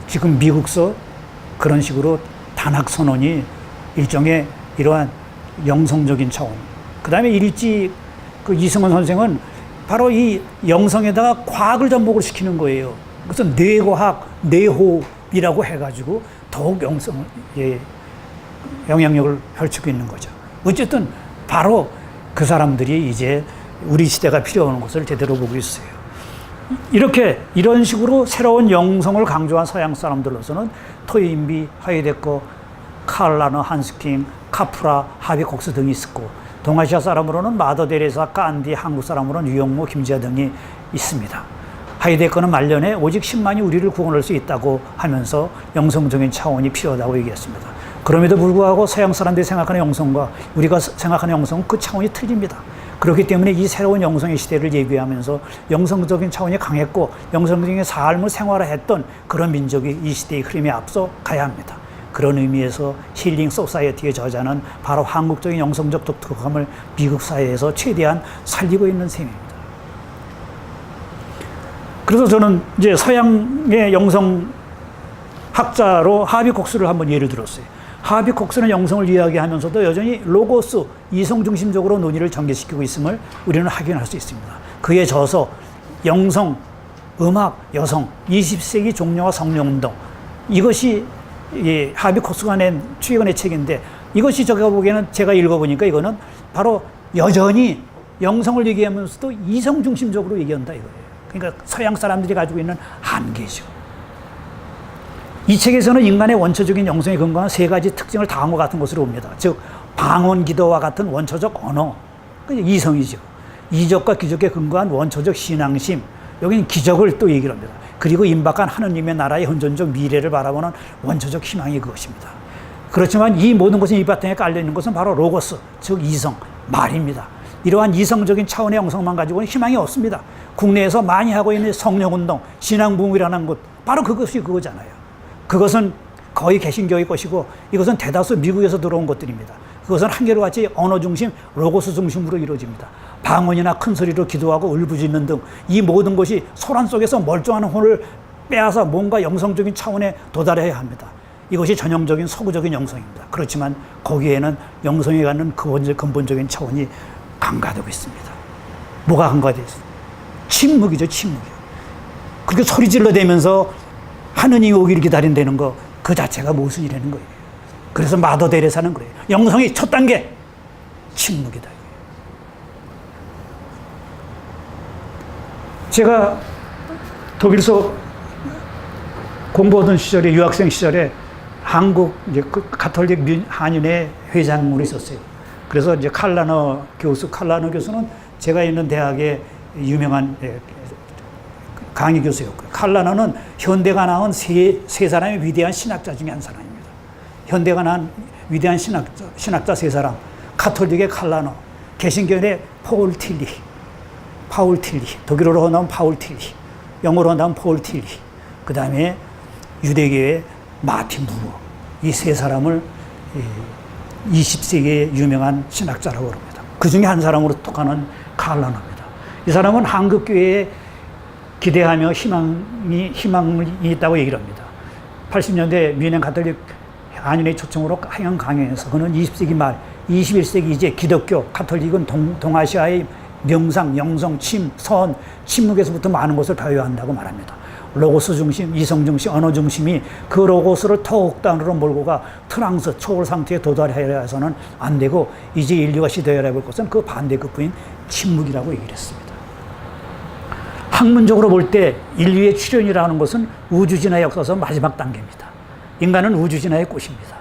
지금 미국서 그런 식으로 단학선언이 일종의 이러한 영성적인 차원. 그 다음에 일지 그 이승원 선생은 바로 이 영성에다가 과학을 접목을 시키는 거예요. 그래서 뇌과학, 뇌호흡이라고 해가지고 더욱 영성에 영향력을 펼치고 있는 거죠. 어쨌든 바로 그 사람들이 이제 우리 시대가 필요한 것을 제대로 보고 있어요. 이런 식으로 새로운 영성을 강조한 서양 사람들로서는 토인비, 하이데거, 칼라너, 한스킹, 카프라, 하비콕스 등이 있었고 동아시아 사람으로는 마더 데레사, 깐디, 한국 사람으로는 유영모, 김지아 등이 있습니다. 하이데거는 말년에 오직 10만이 우리를 구원할 수 있다고 하면서 영성적인 차원이 필요하다고 얘기했습니다. 그럼에도 불구하고 서양 사람들이 생각하는 영성과 우리가 생각하는 영성은 그 차원이 틀립니다. 그렇기 때문에 이 새로운 영성의 시대를 예비하면서 영성적인 차원이 강했고 영성적인 삶을 생활화했던 그런 민족이 이 시대의 흐름에 앞서 가야 합니다. 그런 의미에서 힐링 소사이어티의 저자는 바로 한국적인 영성적 독특함을 미국 사회에서 최대한 살리고 있는 셈입니다. 그래서 저는 이제 서양의 영성 학자로 하비 콕스를 한번 예를 들었어요. 하비 콕스는 영성을 이야기하면서도 여전히 로고스, 이성 중심적으로 논의를 전개시키고 있음을 우리는 확인할 수 있습니다. 그의 저서 영성, 음악, 여성, 20세기 종려와 성령운동, 이것이 하비 콕스가 낸 최근의 책인데, 이것이 제가 보기에는, 제가 읽어보니까 이거는 바로 여전히 영성을 얘기하면서도 이성 중심적으로 얘기한다 이거예요. 그러니까 서양 사람들이 가지고 있는 한계죠. 이 책에서는 인간의 원초적인 영성에 근거한 세 가지 특징을 다한 것 같은 것으로 봅니다. 즉, 방언, 기도와 같은 원초적 언어, 이성이죠. 이적과 기적에 근거한 원초적 신앙심, 여기는 기적을 또 얘기를 합니다. 그리고 임박한 하느님의 나라의 현존적 미래를 바라보는 원초적 희망이 그것입니다. 그렇지만 이 모든 것이 이 바탕에 깔려있는 것은 바로 로고스, 즉 이성, 말입니다. 이러한 이성적인 차원의 영성만 가지고는 희망이 없습니다. 국내에서 많이 하고 있는 성령운동, 신앙부흥이라는 것, 바로 그것이 그거잖아요. 그것은 거의 개신교의 것이고 이것은 대다수 미국에서 들어온 것들입니다. 그것은 한결같이 언어 중심, 로고스 중심으로 이루어집니다. 방언이나 큰 소리로 기도하고 울부짖는 등 이 모든 것이 소란 속에서 멀쩡한 혼을 빼앗아 뭔가 영성적인 차원에 도달해야 합니다. 이것이 전형적인 서구적인 영성입니다. 그렇지만 거기에는 영성에 갖는 근본적인 차원이 간과되고 있습니다. 뭐가 간과되어 있습니다? 침묵이죠, 침묵이요. 그렇게 소리 질러대면서 하느님이 오기를 기다린다는 거, 그 자체가 모순이라는 거예요. 그래서 마더 데레사는 그래요. 영성의 첫 단계, 침묵이다. 제가 독일서 공부하던 시절에, 유학생 시절에 한국 이제 가톨릭 한인회 회장으로 있었어요. 그래서 이제 칼라너 교수는 제가 있는 대학의 유명한 강의 교수였고요. 칼라너는 현대가 낳은 세 사람의 위대한 신학자 중에 한 사람입니다. 현대가 낳은 위대한 신학자 세 사람. 가톨릭의 칼라너, 개신교의 파울 틸리, 독일어로 나온 파울 틸리, 영어로 나온 폴 틸리, 그 다음에 유대교의 마틴 부버, 이 세 사람을 20세기의 유명한 신학자라고 합니다. 그 중에 한 사람으로 속하는 칼라너입니다. 이 사람은 한국교회에 기대하며 희망이 있다고 얘기를 합니다. 80년대 뮌헨 가톨릭 한인회 초청으로 하영 강연에서 그는 20세기 말, 21세기 이제 기독교, 가톨릭은 동아시아의 명상, 영성, 선, 침묵에서부터 많은 것을 배워야 한다고 말합니다. 로고스 중심, 이성 중심, 언어 중심이 그 로고스를 터옥단으로 몰고 가 트랑스, 초월 상태에 도달해야 해서는 안 되고 이제 인류가 시도해야 할 것은 그 반대급부인 침묵이라고 얘기를 했습니다. 학문적으로 볼 때 인류의 출현이라는 것은 우주진화의 역사에서 마지막 단계입니다. 인간은 우주진화의 꽃입니다.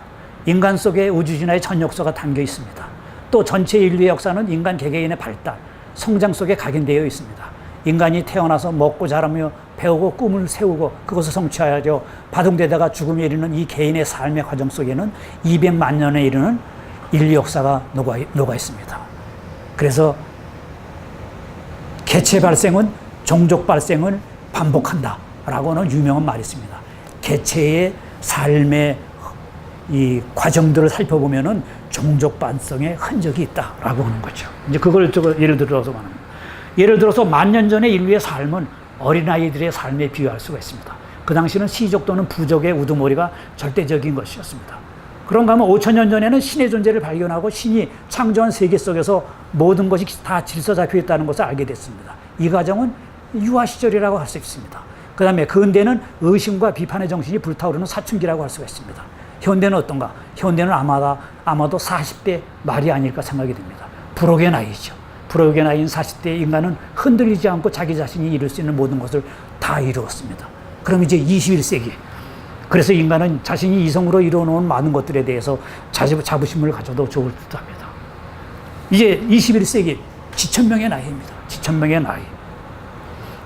인간 속에 우주진화의 전 역사가 담겨 있습니다. 또 전체 인류의 역사는 인간 개개인의 발달, 성장 속에 각인되어 있습니다. 인간이 태어나서 먹고 자라며 배우고 꿈을 세우고 그것을 성취하여 바둥대다가 죽음에 이르는 이 개인의 삶의 과정 속에는 200만 년에 이르는 인류 역사가 녹아 있습니다. 그래서 개체 발생은 종족 발생을 반복한다라고는 유명한 말이 있습니다. 개체의 삶의 이 과정들을 살펴보면은 종족 발생의 흔적이 있다라고 하는 거죠. 이제 그걸 예를 들어서 말합니다. 예를 들어서 1000년 전의 인류의 삶은 어린아이들의 삶에 비유할 수가 있습니다. 그 당시는 시족 또는 부족의 우두머리가 절대적인 것이었습니다. 그런가 하면 5000년 전에는 신의 존재를 발견하고 신이 창조한 세계 속에서 모든 것이 다 질서 잡혀 있다는 것을 알게 됐습니다. 이 과정은 유아 시절이라고 할 수 있습니다. 그 다음에 근대는 의심과 비판의 정신이 불타오르는 사춘기라고 할 수가 있습니다. 현대는 어떤가? 현대는 아마도 40대 말이 아닐까 생각이 됩니다. 불혹의 나이죠. 불혹의 나이인 40대의 인간은 흔들리지 않고 자기 자신이 이룰 수 있는 모든 것을 다 이루었습니다. 그럼 이제 21세기. 그래서 인간은 자신이 이성으로 이루어놓은 많은 것들에 대해서 자부심을 가져도 좋을 듯 합니다. 이제 21세기 지천명의 나이입니다. 지천명의 나이.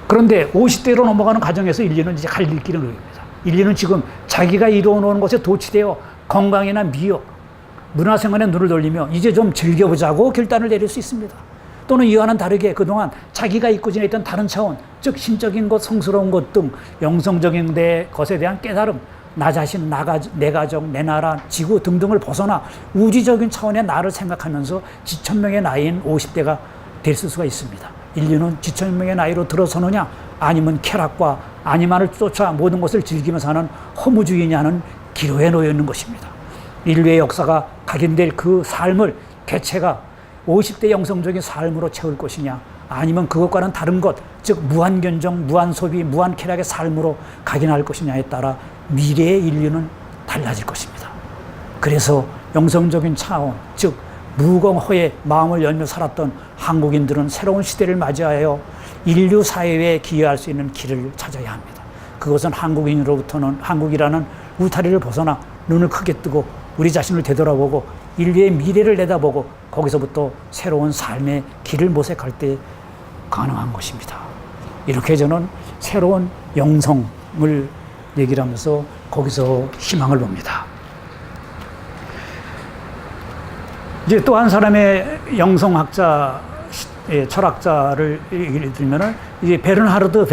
그런데 50대로 넘어가는 과정에서 인류는 이제 갈 길을 놓입니다. 인류는 지금 자기가 이루어놓은 것에 도취되어 건강이나 미역, 문화생활에 눈을 돌리며 이제 좀 즐겨보자고 결단을 내릴 수 있습니다. 또는 이와는 다르게 그동안 자기가 잊고 지냈던 다른 차원, 즉 신적인 것, 성스러운 것 등 영성적인 것에 대한 깨달음, 나 자신, 내 가족, 내 나라, 지구 등등을 벗어나 우주적인 차원의 나를 생각하면서 지천명의 나이인 50대가 될 수가 있습니다. 인류는 지천명의 나이로 들어서느냐, 아니면 쾌락과 아니만을 쫓아 모든 것을 즐기며 사는 허무주의냐는 기로에 놓여 있는 것입니다. 인류의 역사가 각인될 그 삶을 개체가 50대 영성적인 삶으로 채울 것이냐, 아니면 그것과는 다른 것, 즉 무한견정, 무한소비, 무한쾌락의 삶으로 각인할 것이냐에 따라 미래의 인류는 달라질 것입니다. 그래서 영성적인 차원, 즉 무공허의 마음을 열며 살았던 한국인들은 새로운 시대를 맞이하여 인류 사회에 기여할 수 있는 길을 찾아야 합니다. 그것은 한국이라는 울타리를 벗어나 눈을 크게 뜨고 우리 자신을 되돌아보고 인류의 미래를 내다보고 거기서부터 새로운 삶의 길을 모색할 때 가능한 것입니다. 이렇게 저는 새로운 영성을 얘기를 하면서 거기서 희망을 봅니다. 이제 또 한 사람의 영성학자, 철학자를 얘기를 들면은 이제 베르나르드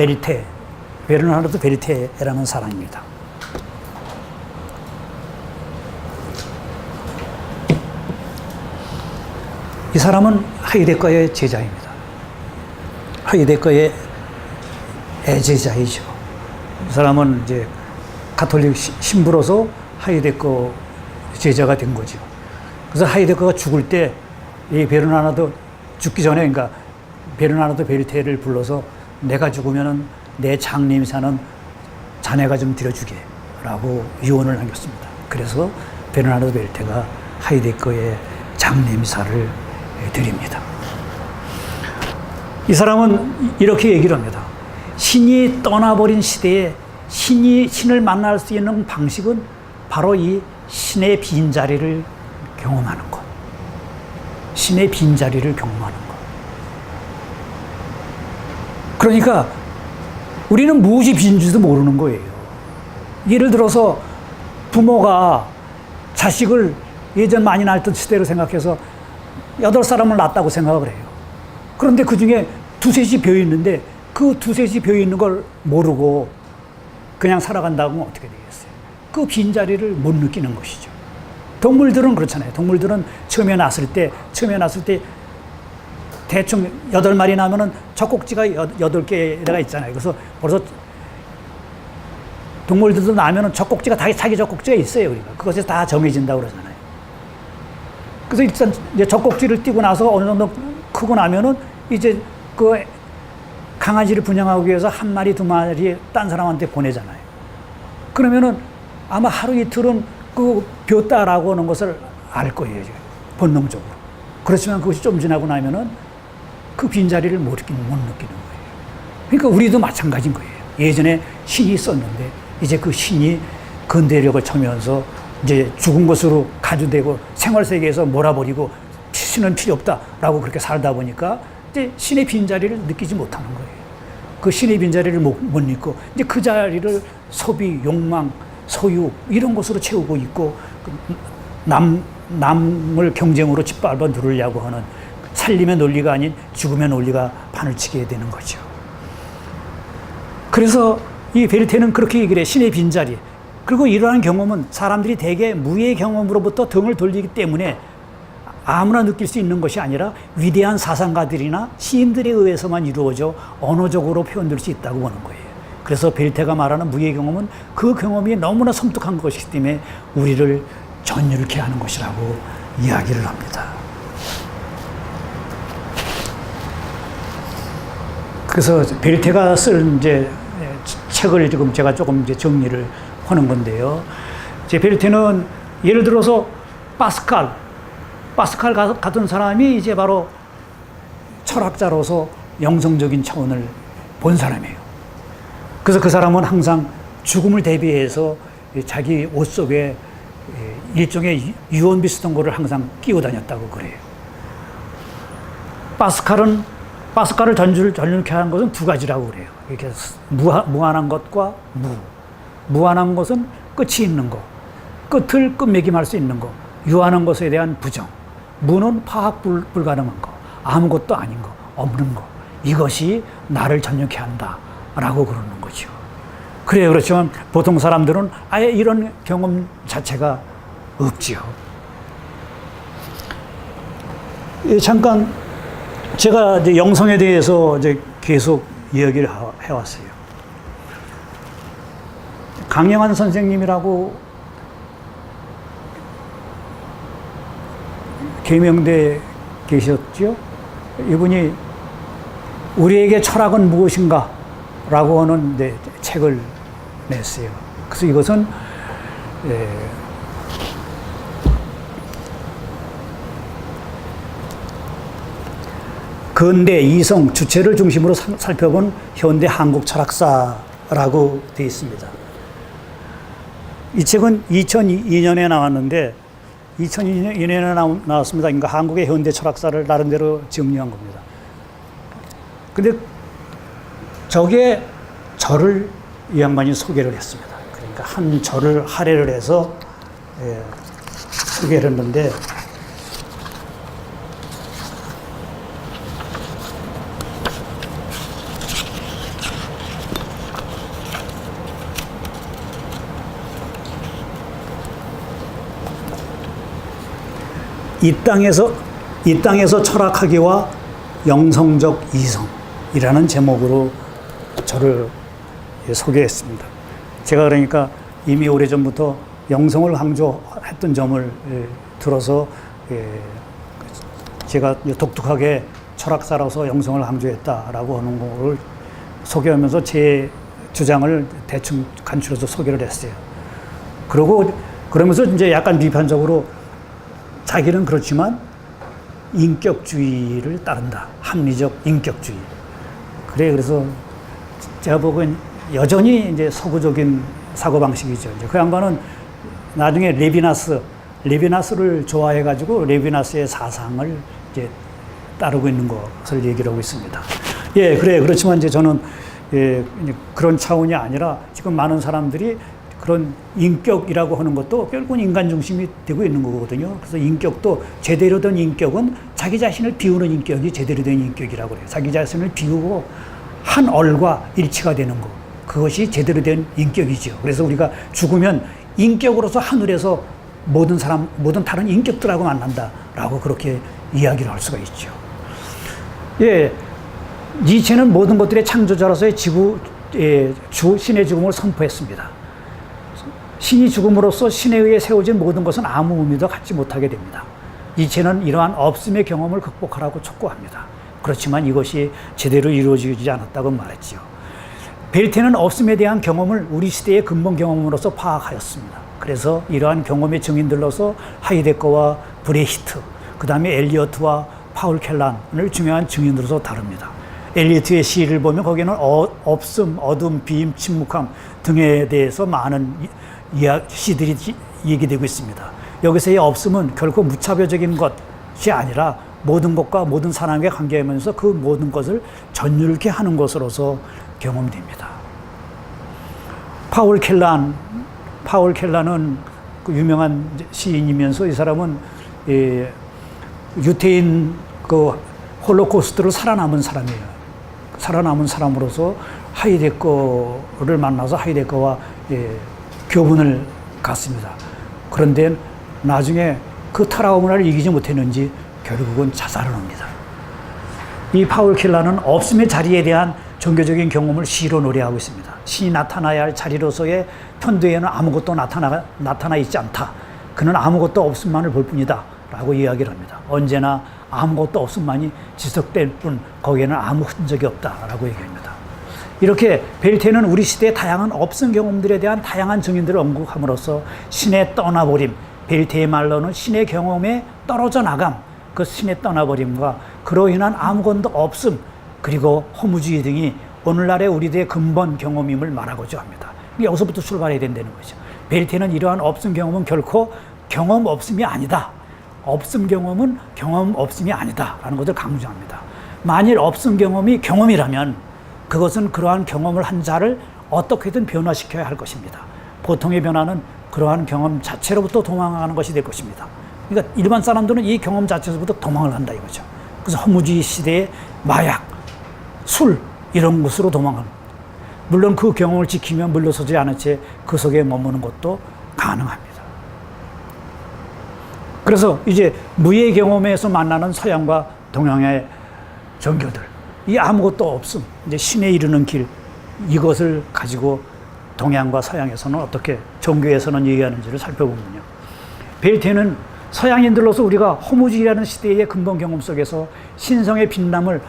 베리테라는 사람입니다. 이 사람은 하이데거의 제자입니다. 하이데거의 애제자이죠. 이 사람은 이제 가톨릭 신부로서 하이데거 제자가 된 거죠. 그래서 하이데거가 죽을 때 이 베르나르도 죽기 전에, 그러니까 베르나르도 베리테를 불러서 내가 죽으면은 내 장례미사는 자네가 좀 드려주게라고 유언을 남겼습니다. 그래서 베르나르도 베리테가 하이데거의 장례미사를 드립니다. 이 사람은 이렇게 얘기를 합니다. 신이 떠나버린 시대에 신을 만날 수 있는 방식은 바로 이 신의 빈자리를 경험하는 것. 신의 빈자리를 경험하는 것. 그러니까 우리는 무엇이 빈지도 모르는 거예요. 예를 들어서 부모가 자식을 예전 많이 낳던 시대로 생각해서 8사람을 낳았다고 생각을 해요. 그런데 그 중에 두셋이 비어 있는데 그 두셋이 비어 있는 걸 모르고 그냥 살아간다고 하면 어떻게 되겠어요? 그 빈자리를 못 느끼는 것이죠. 동물들은 그렇잖아요. 동물들은 처음에 낳았을 때 대충 8마리 나면은 젖꼭지가 8개가 있잖아요. 그래서 벌써 동물들도 나면은 젖꼭지가 다 자기 젖꼭지가 있어요. 우리가. 그것에서 다 정해진다고 그러잖아요. 그래서 일단 이제 젖꼭지를 띄고 나서 어느 정도 크고 나면은 이제 그 강아지를 분양하기 위해서 1마리, 2마리 딴 사람한테 보내잖아요. 그러면은 아마 하루 이틀은 그 벼다라고 하는 것을 알 거예요, 본능적으로. 그렇지만 그것이 좀 지나고 나면은 그 빈자리를 못 느끼는 거예요. 그러니까 우리도 마찬가지인 거예요. 예전에 신이 있었는데 이제 그 신이 근대력을 쳐면서 이제 죽은 것으로 가주되고 생활세계에서 몰아버리고 신은 필요 없다라고 그렇게 살다 보니까 이제 신의 빈자리를 느끼지 못하는 거예요. 그 신의 빈자리를 못 느끼고 이제 그 자리를 소비, 욕망, 소유 이런 것으로 채우고 있고 남을 경쟁으로 짓밟아 누르려고 하는 살림의 논리가 아닌 죽음의 논리가 판을 치게 되는 거죠. 그래서 이 베리테는 그렇게 얘기를 해. 신의 빈자리. 그리고 이러한 경험은 사람들이 대개 무의 경험으로부터 등을 돌리기 때문에 아무나 느낄 수 있는 것이 아니라 위대한 사상가들이나 시인들에 의해서만 이루어져 언어적으로 표현될 수 있다고 보는 거예요. 그래서 베리테가 말하는 무의 경험은 그 경험이 너무나 섬뜩한 것이기 때문에 우리를 전율케 하는 것이라고 이야기를 합니다. 그래서 베리테가 쓴 이제 책을 지금 제가 조금 이제 정리를 하는 건데요. 제 베리테는 예를 들어서 파스칼 같은 사람이 이제 바로 철학자로서 영성적인 차원을 본 사람이에요. 그래서 그 사람은 항상 죽음을 대비해서 자기 옷 속에 일종의 유언 비슷한 거를 항상 끼고 다녔다고 그래요. 파스칼을 전율케 하는 것은 두 가지라고 그래요. 이렇게 무한한 것과 무한한 것은 끝이 있는 것. 끝을 끝맺임할 수 있는 거, 유한한 것에 대한 부정, 무는 파악 불가능한 거, 아무것도 아닌 거, 없는 거, 이것이 나를 전념케 한다라고 그러는 거죠. 그래, 그렇지만 보통 사람들은 아예 이런 경험 자체가 없지요. 잠깐 제가 이제 영성에 대해서 이제 계속 이야기를 해왔어요. 강영한 선생님이라고 계명대에 계셨죠? 이분이 우리에게 철학은 무엇인가? 라고 하는 책을 냈어요. 그래서 이것은 근대 이성 주체를 중심으로 살펴본 현대 한국 철학사라고 되어 있습니다. 이 책은 2002년에 나왔는데 2002년에 나왔습니다. 그러니까 한국의 현대 철학사를 나름대로 정리한 겁니다. 근데 저게 절을 이 양반이 소개를 했습니다. 그러니까 한 절을 할애를 해서 소개를 했는데 이 땅에서 철학하기와 영성적 이성이라는 제목으로 저를 소개했습니다. 제가 그러니까 이미 오래전부터 영성을 강조했던 점을 들어서 제가 독특하게 철학사로서 영성을 강조했다라고 하는 것을 소개하면서 제 주장을 대충 간추려서 소개를 했어요. 그러면서 이제 약간 비판적으로 자기는 그렇지만 인격주의를 따른다. 합리적 인격주의. 그래서 제가 보기엔 여전히 이제 서구적인 사고방식이죠. 이제 그 양반은 나중에 레비나스를 좋아해가지고 레비나스의 사상을 이제 따르고 있는 것을 얘기를 하고 있습니다. 예, 그렇지만 이제 저는 그런 차원이 아니라 지금 많은 사람들이 그런 인격이라고 하는 것도 결국은 인간 중심이 되고 있는 거거든요. 그래서 인격도 제대로 된 인격은 자기 자신을 비우는 인격이 제대로 된 인격이라고 그래요. 자기 자신을 비우고 한 얼과 일치가 되는 거. 그것이 제대로 된 인격이죠. 그래서 우리가 죽으면 인격으로서 하늘에서 모든 다른 인격들하고 만난다라고 그렇게 이야기를 할 수가 있죠. 예, 니체는 모든 것들의 창조자로서의 신의 죽음을 선포했습니다. 신이 죽음으로써 신에 의해 세워진 모든 것은 아무 의미도 갖지 못하게 됩니다. 니체는 이러한 없음의 경험을 극복하라고 촉구합니다. 그렇지만 이것이 제대로 이루어지지 않았다고 말했지요. 벨테는 없음에 대한 경험을 우리 시대의 근본 경험으로서 파악하였습니다. 그래서 이러한 경험의 증인들로서 하이데거와 브레히트, 그 다음에 엘리어트와 파울 켈란을 중요한 증인으로서 다룹니다. 엘리어트의 시를 보면 거기는 없음, 어둠, 비임, 침묵함 등에 대해서 많은 시들이 얘기되고 있습니다. 여기서의 없음은 결코 무차별적인 것이 아니라 모든 것과 모든 사람에게 관계하면서 그 모든 것을 전율케 하는 것으로서 경험됩니다. 파울 켈란은 그 유명한 시인이면서 이 사람은 유태인 그 홀로코스트를 살아남은 사람이에요. 살아남은 사람으로서 하이데거를 만나서 하이데거와 교분을 갖습니다. 그런데 나중에 그 트라우마를 이기지 못했는지 결국은 자살을 합니다. 이 파울 켈란은 없음의 자리에 대한 종교적인 경험을 시로 노래하고 있습니다. 신이 나타나야 할 자리로서의 편도에는 아무것도 나타나 있지 않다. 그는 아무것도 없음만을 볼 뿐이다. 라고 이야기를 합니다. 언제나 아무것도 없음만이 지속될 뿐 거기에는 아무 흔적이 없다. 라고 얘기합니다. 이렇게 벨테는 우리 시대의 다양한 없음 경험들에 대한 다양한 증인들을 언급함으로써 신의 떠나버림, 벨테의 말로는 신의 경험에 떨어져 나감, 그 신의 떠나버림과 그로 인한 아무것도 없음, 그리고 허무주의 등이 오늘날의 우리들의 근본 경험임을 말하고자 합니다. 여기서부터 출발해야 된다는 거죠. 벨테는 이러한 없음 경험은 결코 경험 없음이 아니다. 없음 경험은 경험 없음이 아니다. 라는 것을 강조합니다. 만일 없음 경험이 경험이라면 그것은 그러한 경험을 한 자를 어떻게든 변화시켜야 할 것입니다. 보통의 변화는 그러한 경험 자체로부터 도망하는 것이 될 것입니다. 그러니까 일반 사람들은 이 경험 자체로부터 도망을 한다 이거죠. 그래서 허무주의 시대에 마약, 술 이런 것으로 도망하는. 물론 그 경험을 지키며 물러서지 않은 채 그 속에 머무는 것도 가능합니다. 그래서 이제 무의 경험에서 만나는 서양과 동양의 종교들, 이 아무것도 없음, 이제 신에 이르는 길, 이것을 가지고 동양과 서양에서는 어떻게 종교에서는 얘기하는지를 살펴보면요. 벨트는 서양인들로서 우리가 허무주의라는 시대의 근본 경험 속에서 신성의 빛남을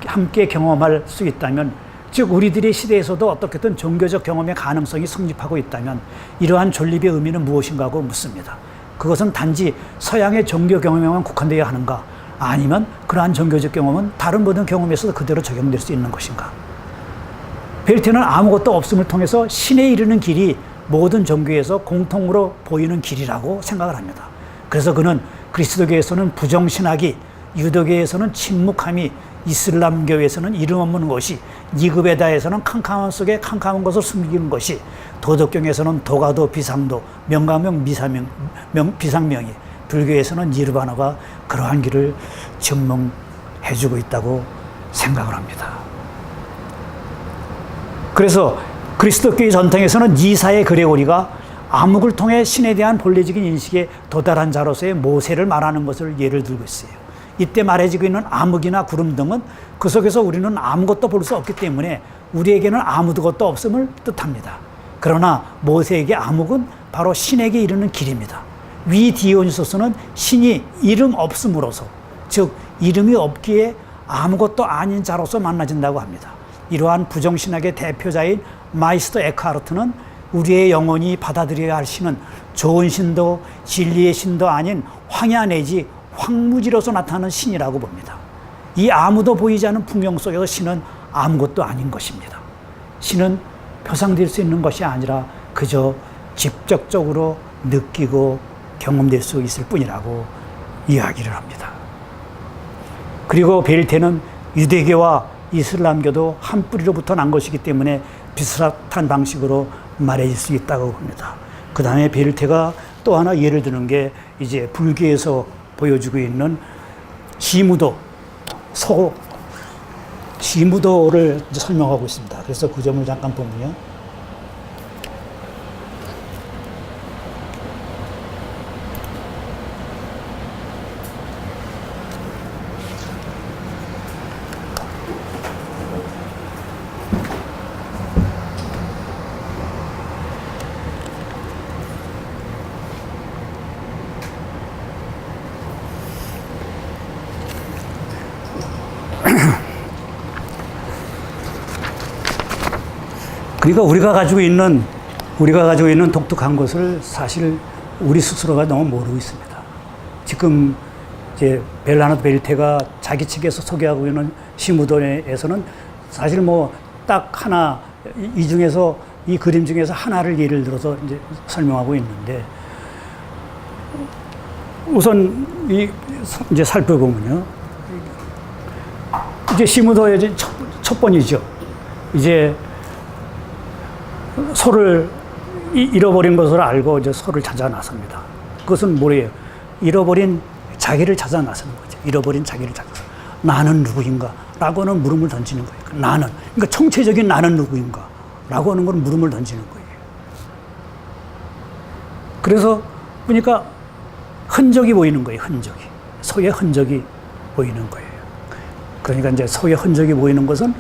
함께 경험할 수 있다면, 즉 우리들의 시대에서도 어떻게든 종교적 경험의 가능성이 성립하고 있다면 이러한 존립의 의미는 무엇인가 하고 묻습니다. 그것은 단지 서양의 종교 경험에만 국한되어야 하는가, 아니면 그러한 종교적 경험은 다른 모든 경험에서도 그대로 적용될 수 있는 것인가. 벨트는 아무것도 없음을 통해서 신에 이르는 길이 모든 종교에서 공통으로 보이는 길이라고 생각을 합니다. 그래서 그는 그리스도교에서는 부정신학이, 유도교에서는 침묵함이, 이슬람교에서는 이름 없는 것이, 니그베다에서는 캄캄함 속에 캄캄한 것을 숨기는 것이, 도덕경에서는 도가도 비상도, 명가명 비상명이, 불교에서는 니르바나가 그러한 길을 증명해주고 있다고 생각을 합니다. 그래서 그리스도교의 전통에서는 니사의 그레고리가 암흑을 통해 신에 대한 본래적인 인식에 도달한 자로서의 모세를 말하는 것을 예를 들고 있어요. 이때 말해지고 있는 암흑이나 구름 등은 그 속에서 우리는 아무것도 볼 수 없기 때문에 우리에게는 아무것도 없음을 뜻합니다. 그러나 모세에게 암흑은 바로 신에게 이르는 길입니다. 위 디오니소스는 신이 이름 없음으로써, 즉 이름이 없기에 아무것도 아닌 자로서 만나진다고 합니다. 이러한 부정신학의 대표자인 마이스터 에크하르트는 우리의 영혼이 받아들여야 할 신은 좋은 신도 진리의 신도 아닌 황야 내지 황무지로서 나타나는 신이라고 봅니다. 이 아무도 보이지 않는 풍경 속에서 신은 아무것도 아닌 것입니다. 신은 표상될 수 있는 것이 아니라 그저 직접적으로 느끼고 경험될 수 있을 뿐이라고 이야기를 합니다. 그리고 벨테는 유대교와 이슬람교도 한 뿌리로부터 난 것이기 때문에 비슷한 방식으로 말해질 수 있다고 봅니다. 그 다음에 벨테가 또 하나 예를 드는 게 이제 불교에서 보여주고 있는 시무도를 설명하고 있습니다. 그래서 그 점을 잠깐 보면요. 그러니까 우리가 가지고 있는 독특한 것을 사실 우리 스스로가 너무 모르고 있습니다. 지금 이제 벨라노 벨테가 자기 책에서 소개하고 있는 시무도에서는 사실 뭐 딱 하나, 이 중에서 이 그림 중에서 하나를 예를 들어서 이제 설명하고 있는데, 우선 이제 살펴보면요, 이제 시무도의 첫 번이죠. 이제 소를 잃어버린 것을 알고 이제 소를 찾아 나섭니다. 그것은 뭐예요? 잃어버린 자기를 찾아 나서는 거죠. 잃어버린 자기를 찾아서 나는 누구인가? 라고 하는 물음을 던지는 거예요. 나는, 그러니까 총체적인 나는 누구인가? 라고 하는 건 물음을 던지는 거예요. 그래서 보니까 흔적이 보이는 거예요. 흔적이. 소의 흔적이 보이는 거예요. 그러니까 이제 소의 흔적이 보이는 것은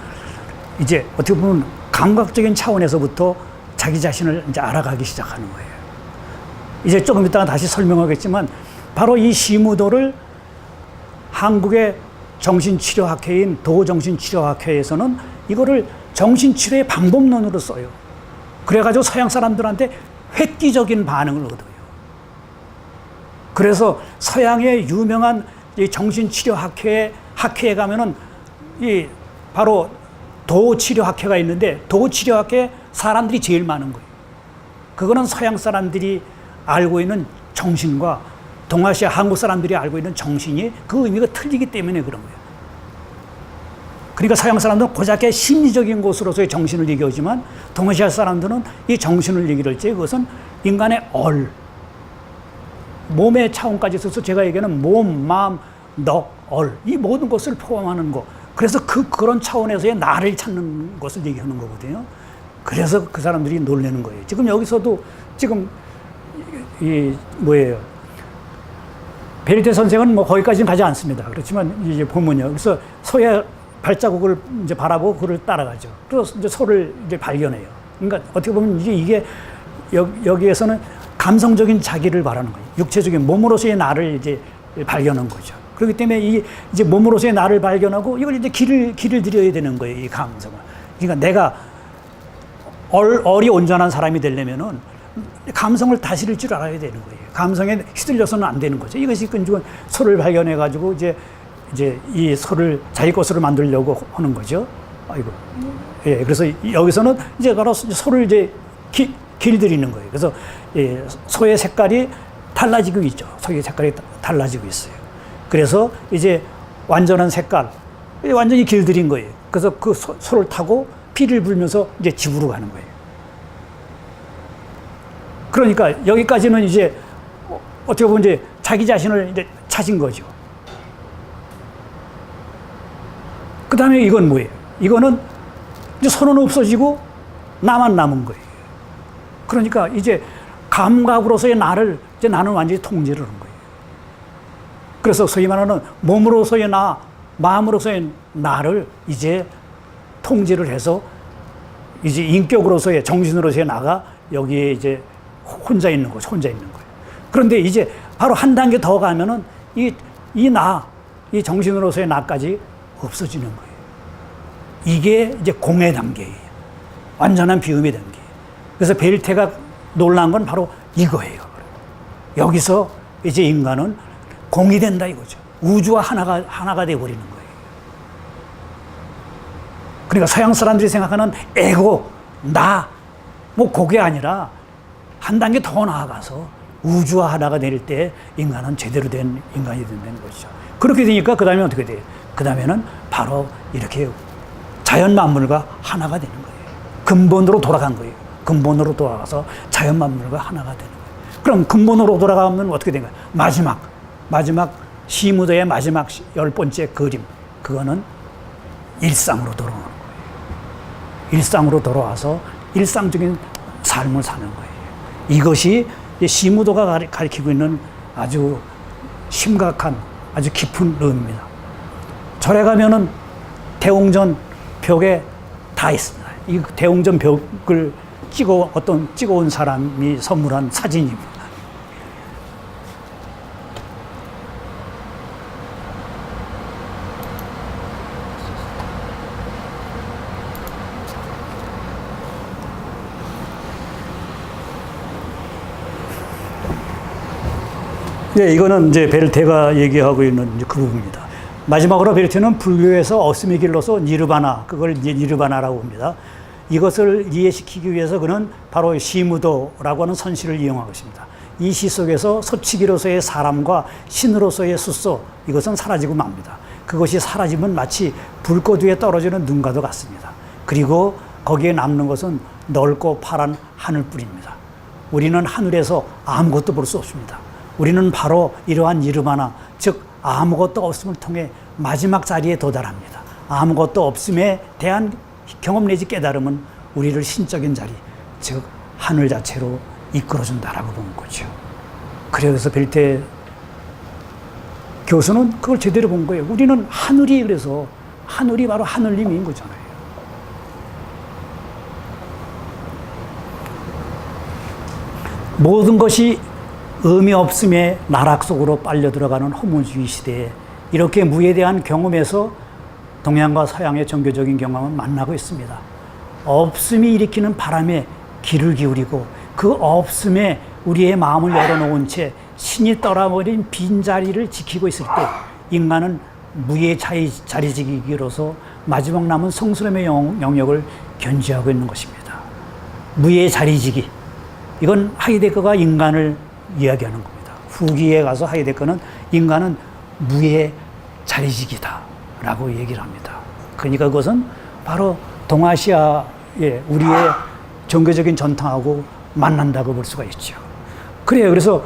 이제 어떻게 보면 감각적인 차원에서부터 자기 자신을 이제 알아가기 시작하는 거예요. 이제 조금 이따가 다시 설명하겠지만, 바로 이 시무도를 한국의 정신치료학회인 도정신치료학회에서는 이거를 정신치료의 방법론으로 써요. 그래가지고 서양 사람들한테 획기적인 반응을 얻어요. 그래서 서양의 유명한 이 정신치료학회에 가면은 이 바로 도치료학회가 있는데, 도치료학회에 사람들이 제일 많은 거예요. 그거는 서양 사람들이 알고 있는 정신과 동아시아 한국 사람들이 알고 있는 정신이 그 의미가 틀리기 때문에 그런 거예요. 그러니까 서양 사람들은 고작게 심리적인 것으로서의 정신을 얘기하지만, 동아시아 사람들은 이 정신을 얘기를 할 때 그것은 인간의 몸의 차원까지 있어서 제가 얘기하는 몸, 마음, 넋, 이 모든 것을 포함하는 거. 그래서 그런 차원에서의 나를 찾는 것을 얘기하는 거거든요. 그래서 그 사람들이 놀라는 거예요. 지금 여기서도 지금 베르테 선생은 뭐 거기까지는 가지 않습니다. 그렇지만 이제 보면요. 그래서 소의 발자국을 이제 바라보고 그를 따라가죠. 그래서 이제 소를 이제 발견해요. 그러니까 어떻게 보면 이게 여기에서는 감성적인 자기를 말하는 거예요. 육체적인 몸으로서의 나를 이제 발견한 거죠. 그렇기 때문에 이제 몸으로서의 나를 발견하고 이걸 이제 길을 들여야 되는 거예요. 이 감성을. 그러니까 내가 얼이 온전한 사람이 되려면은 감성을 다스릴 줄 알아야 되는 거예요. 감성에 휘둘려서는 안 되는 거죠. 이것이 소를 발견해가지고 이제 이 소를 자기 것으로 만들려고 하는 거죠. 아이고. 예, 그래서 여기서는 이제 바로 소를 이제 길들이는 거예요. 그래서 소의 색깔이 달라지고 있죠. 소의 색깔이 달라지고 있어요. 그래서 이제 완전한 색깔, 완전히 길들인 거예요. 그래서 그 소를 타고 피를 불면서 이제 집으로 가는 거예요. 그러니까 여기까지는 이제 어떻게 보면 이제 자기 자신을 이제 찾은 거죠. 그 다음에 이건 뭐예요? 이거는 이제 소는 없어지고 나만 남은 거예요. 그러니까 이제 감각으로서의 나를 이제 나는 완전히 통제를 하는 거예요. 그래서 소위 말하는 몸으로서의 나, 마음으로서의 나를 이제 통제를 해서 이제 인격으로서의 정신으로서의 나가 여기에 이제 혼자 있는 거죠. 혼자 있는 거예요. 그런데 이제 바로 한 단계 더 가면은 이 정신으로서의 나까지 없어지는 거예요. 이게 이제 공의 단계예요. 완전한 비움의 단계. 그래서 베르테가 놀란 건 바로 이거예요. 여기서 이제 인간은 공이 된다 이거죠. 우주와 하나가 되어버리는 거예요. 그러니까 서양 사람들이 생각하는 에고, 그게 아니라 한 단계 더 나아가서 우주와 하나가 될 때 인간은 제대로 된 인간이 된다는 것이죠. 그렇게 되니까 그 다음에 어떻게 돼요? 그 다음에는 바로 이렇게 자연 만물과 하나가 되는 거예요. 근본으로 돌아간 거예요. 근본으로 돌아가서 자연 만물과 하나가 되는 거예요. 그럼 근본으로 돌아가면 어떻게 된 거예요? 마지막 시무도의 마지막 10번째 그림, 그거는 일상으로 돌아오는 거예요. 일상으로 돌아와서 일상적인 삶을 사는 거예요. 이것이 시무도가 가리키고 있는 아주 심각한, 아주 깊은 의미입니다. 절에 가면은 대웅전 벽에 다 있습니다. 이 대웅전 벽을 찍어온 사람이 선물한 사진입니다. 네, 이거는 이제 베르테가 얘기하고 있는 그 부분입니다. 마지막으로 베르테는 불교에서 없음의 길로서 니르바나, 그걸 이제 니르바나라고 합니다. 이것을 이해시키기 위해서 그는 바로 시무도라고 하는 선시를 이용하고 있습니다. 이 시 속에서 소치기로서의 사람과 신으로서의 숫소, 이것은 사라지고 맙니다. 그것이 사라지면 마치 불꽃 위에 떨어지는 눈과도 같습니다. 그리고 거기에 남는 것은 넓고 파란 하늘뿐입니다. 우리는 하늘에서 아무것도 볼 수 없습니다. 우리는 바로 이러한 니르바나, 즉 아무것도 없음을 통해 마지막 자리에 도달합니다. 아무것도 없음에 대한 경험 내지 깨달음은 우리를 신적인 자리, 즉 하늘 자체로 이끌어준다라고 보는 거죠. 그래서 베르테 교수는 그걸 제대로 본 거예요. 우리는 그래서 하늘이 바로 하늘님인 거잖아요. 모든 것이 의미 없음의 나락 속으로 빨려 들어가는 허무주의 시대에 이렇게 무에 대한 경험에서 동양과 서양의 종교적인 경험은 만나고 있습니다. 없음이 일으키는 바람에 귀를 기울이고 그 없음에 우리의 마음을 열어놓은 채 신이 떠나버린 빈자리를 지키고 있을 때 인간은 무의 자리지키기로서 마지막 남은 성스러움의 영역을 견지하고 있는 것입니다. 무의 자리지기, 이건 하이데거가 인간을 이야기하는 겁니다. 후기에 가서 하이데거는 인간은 무의 자리지기다 라고 얘기를 합니다. 그러니까 그것은 바로 동아시아의 우리의 종교적인 전통하고 만난다고 볼 수가 있죠. 그래요. 그래서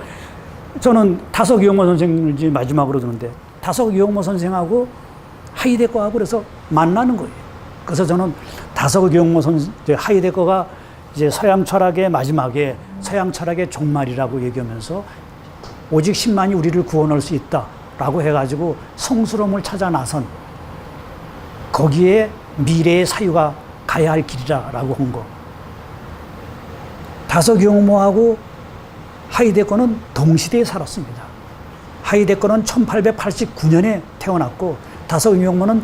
저는 타석 이용모 선생님을 이제 마지막으로 듣는데 타석 이용모 선생하고 하이데거하고 그래서 만나는 거예요. 그래서 저는 타석 이용모 하이데거가 이제 서양 철학의 마지막에 서양 철학의 종말이라고 얘기하면서 오직 10만이 우리를 구원할 수 있다라고 해가지고 성스러움을 찾아 나선 거기에 미래의 사유가 가야 할 길이라고 한 거. 타석 이용모하고 하이데거는 동시대에 살았습니다. 하이데거는 1889년에 태어났고 타석 이용모는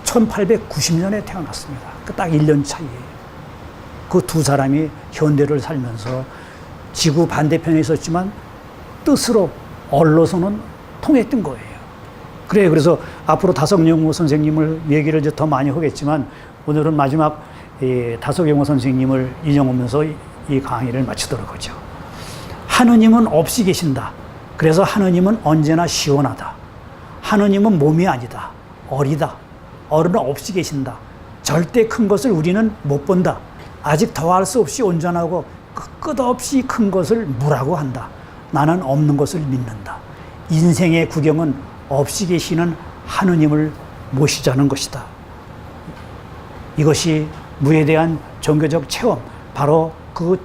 1890년에 태어났습니다. 딱 1년 차이에요. 그 두 사람이 현대를 살면서 지구 반대편에 있었지만 뜻으로 언로서는 통했던 거예요. 그래요. 그래서 앞으로 타석 이용모 선생님을 얘기를 이제 더 많이 하겠지만 오늘은 마지막 타석 이용모 선생님을 인용하면서 이 강의를 마치도록 하죠. 하느님은 없이 계신다. 그래서 하느님은 언제나 시원하다. 하느님은 몸이 아니다. 어리다. 어른은 없이 계신다. 절대 큰 것을 우리는 못 본다. 아직 더할 수 없이 온전하고 끝없이 큰 것을 무라고 한다. 나는 없는 것을 믿는다. 인생의 구경은 없이 계시는 하느님을 모시자는 것이다. 이것이 무에 대한 종교적 체험, 바로 그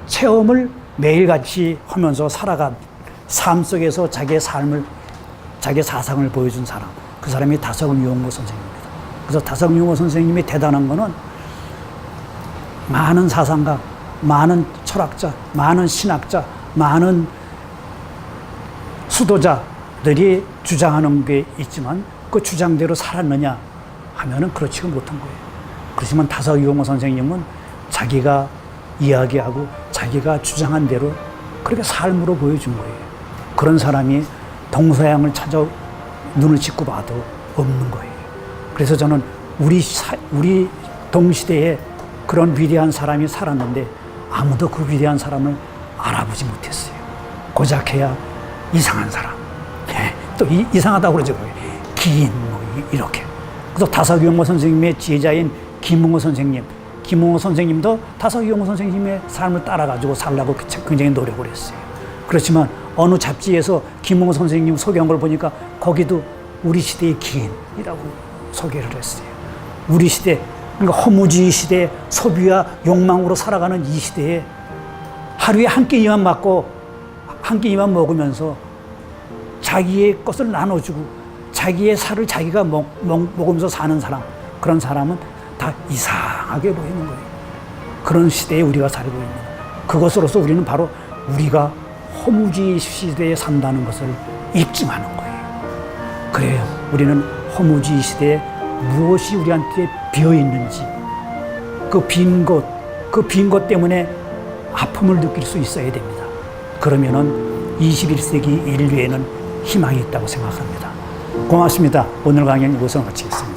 체험을 매일같이 하면서 살아간 삶 속에서 자기의 삶을, 자기의 사상을 보여준 사람, 그 사람이 타석 이용모 선생님입니다. 그래서 타석 이용모 선생님이 대단한 거는 많은 사상가, 많은 철학자, 많은 신학자, 많은 수도자들이 주장하는 게 있지만 그 주장대로 살았느냐 하면은 그렇지가 못한 거예요. 그렇지만 타석 이용모 선생님은 자기가 이야기하고 자기가 주장한 대로 그렇게 삶으로 보여준 거예요. 그런 사람이 동서양을 찾아 눈을 씻고 봐도 없는 거예요. 그래서 저는 우리 동시대에 그런 위대한 사람이 살았는데 아무도 그 위대한 사람을 알아보지 못했어요. 고작해야 이상한 사람. 또 이상하다고 그러죠. 기인 뭐 이렇게. 그래서 타석 이용모 선생님의 지혜자인 김홍호 선생님. 김홍호 선생님도 타석 이용모 선생님의 삶을 따라가지고 살려고 굉장히 노력을 했어요. 그렇지만 어느 잡지에서 김홍호 선생님 소개한 걸 보니까 거기도 우리 시대의 기인이라고 소개를 했어요. 우리 시대, 그러니까 허무주의 시대, 소비와 욕망으로 살아가는 이 시대에 하루에 한 끼만 먹고 한 끼만 먹으면서 자기의 것을 나눠주고 자기의 살을 자기가 먹으면서 사는 사람, 그런 사람은 다 이상하게 보이는 거예요. 그런 시대에 우리가 살고 있는 거예요. 그것으로서 우리는 바로 우리가 허무주의 시대에 산다는 것을 입증하는 거예요. 그래요. 우리는 허무주의 시대에 무엇이 우리한테 비어 있는지 그 빈 곳 때문에 아픔을 느낄 수 있어야 됩니다. 그러면은 21세기 인류에는 희망이 있다고 생각합니다. 고맙습니다. 오늘 강의는 이것으로 마치겠습니다.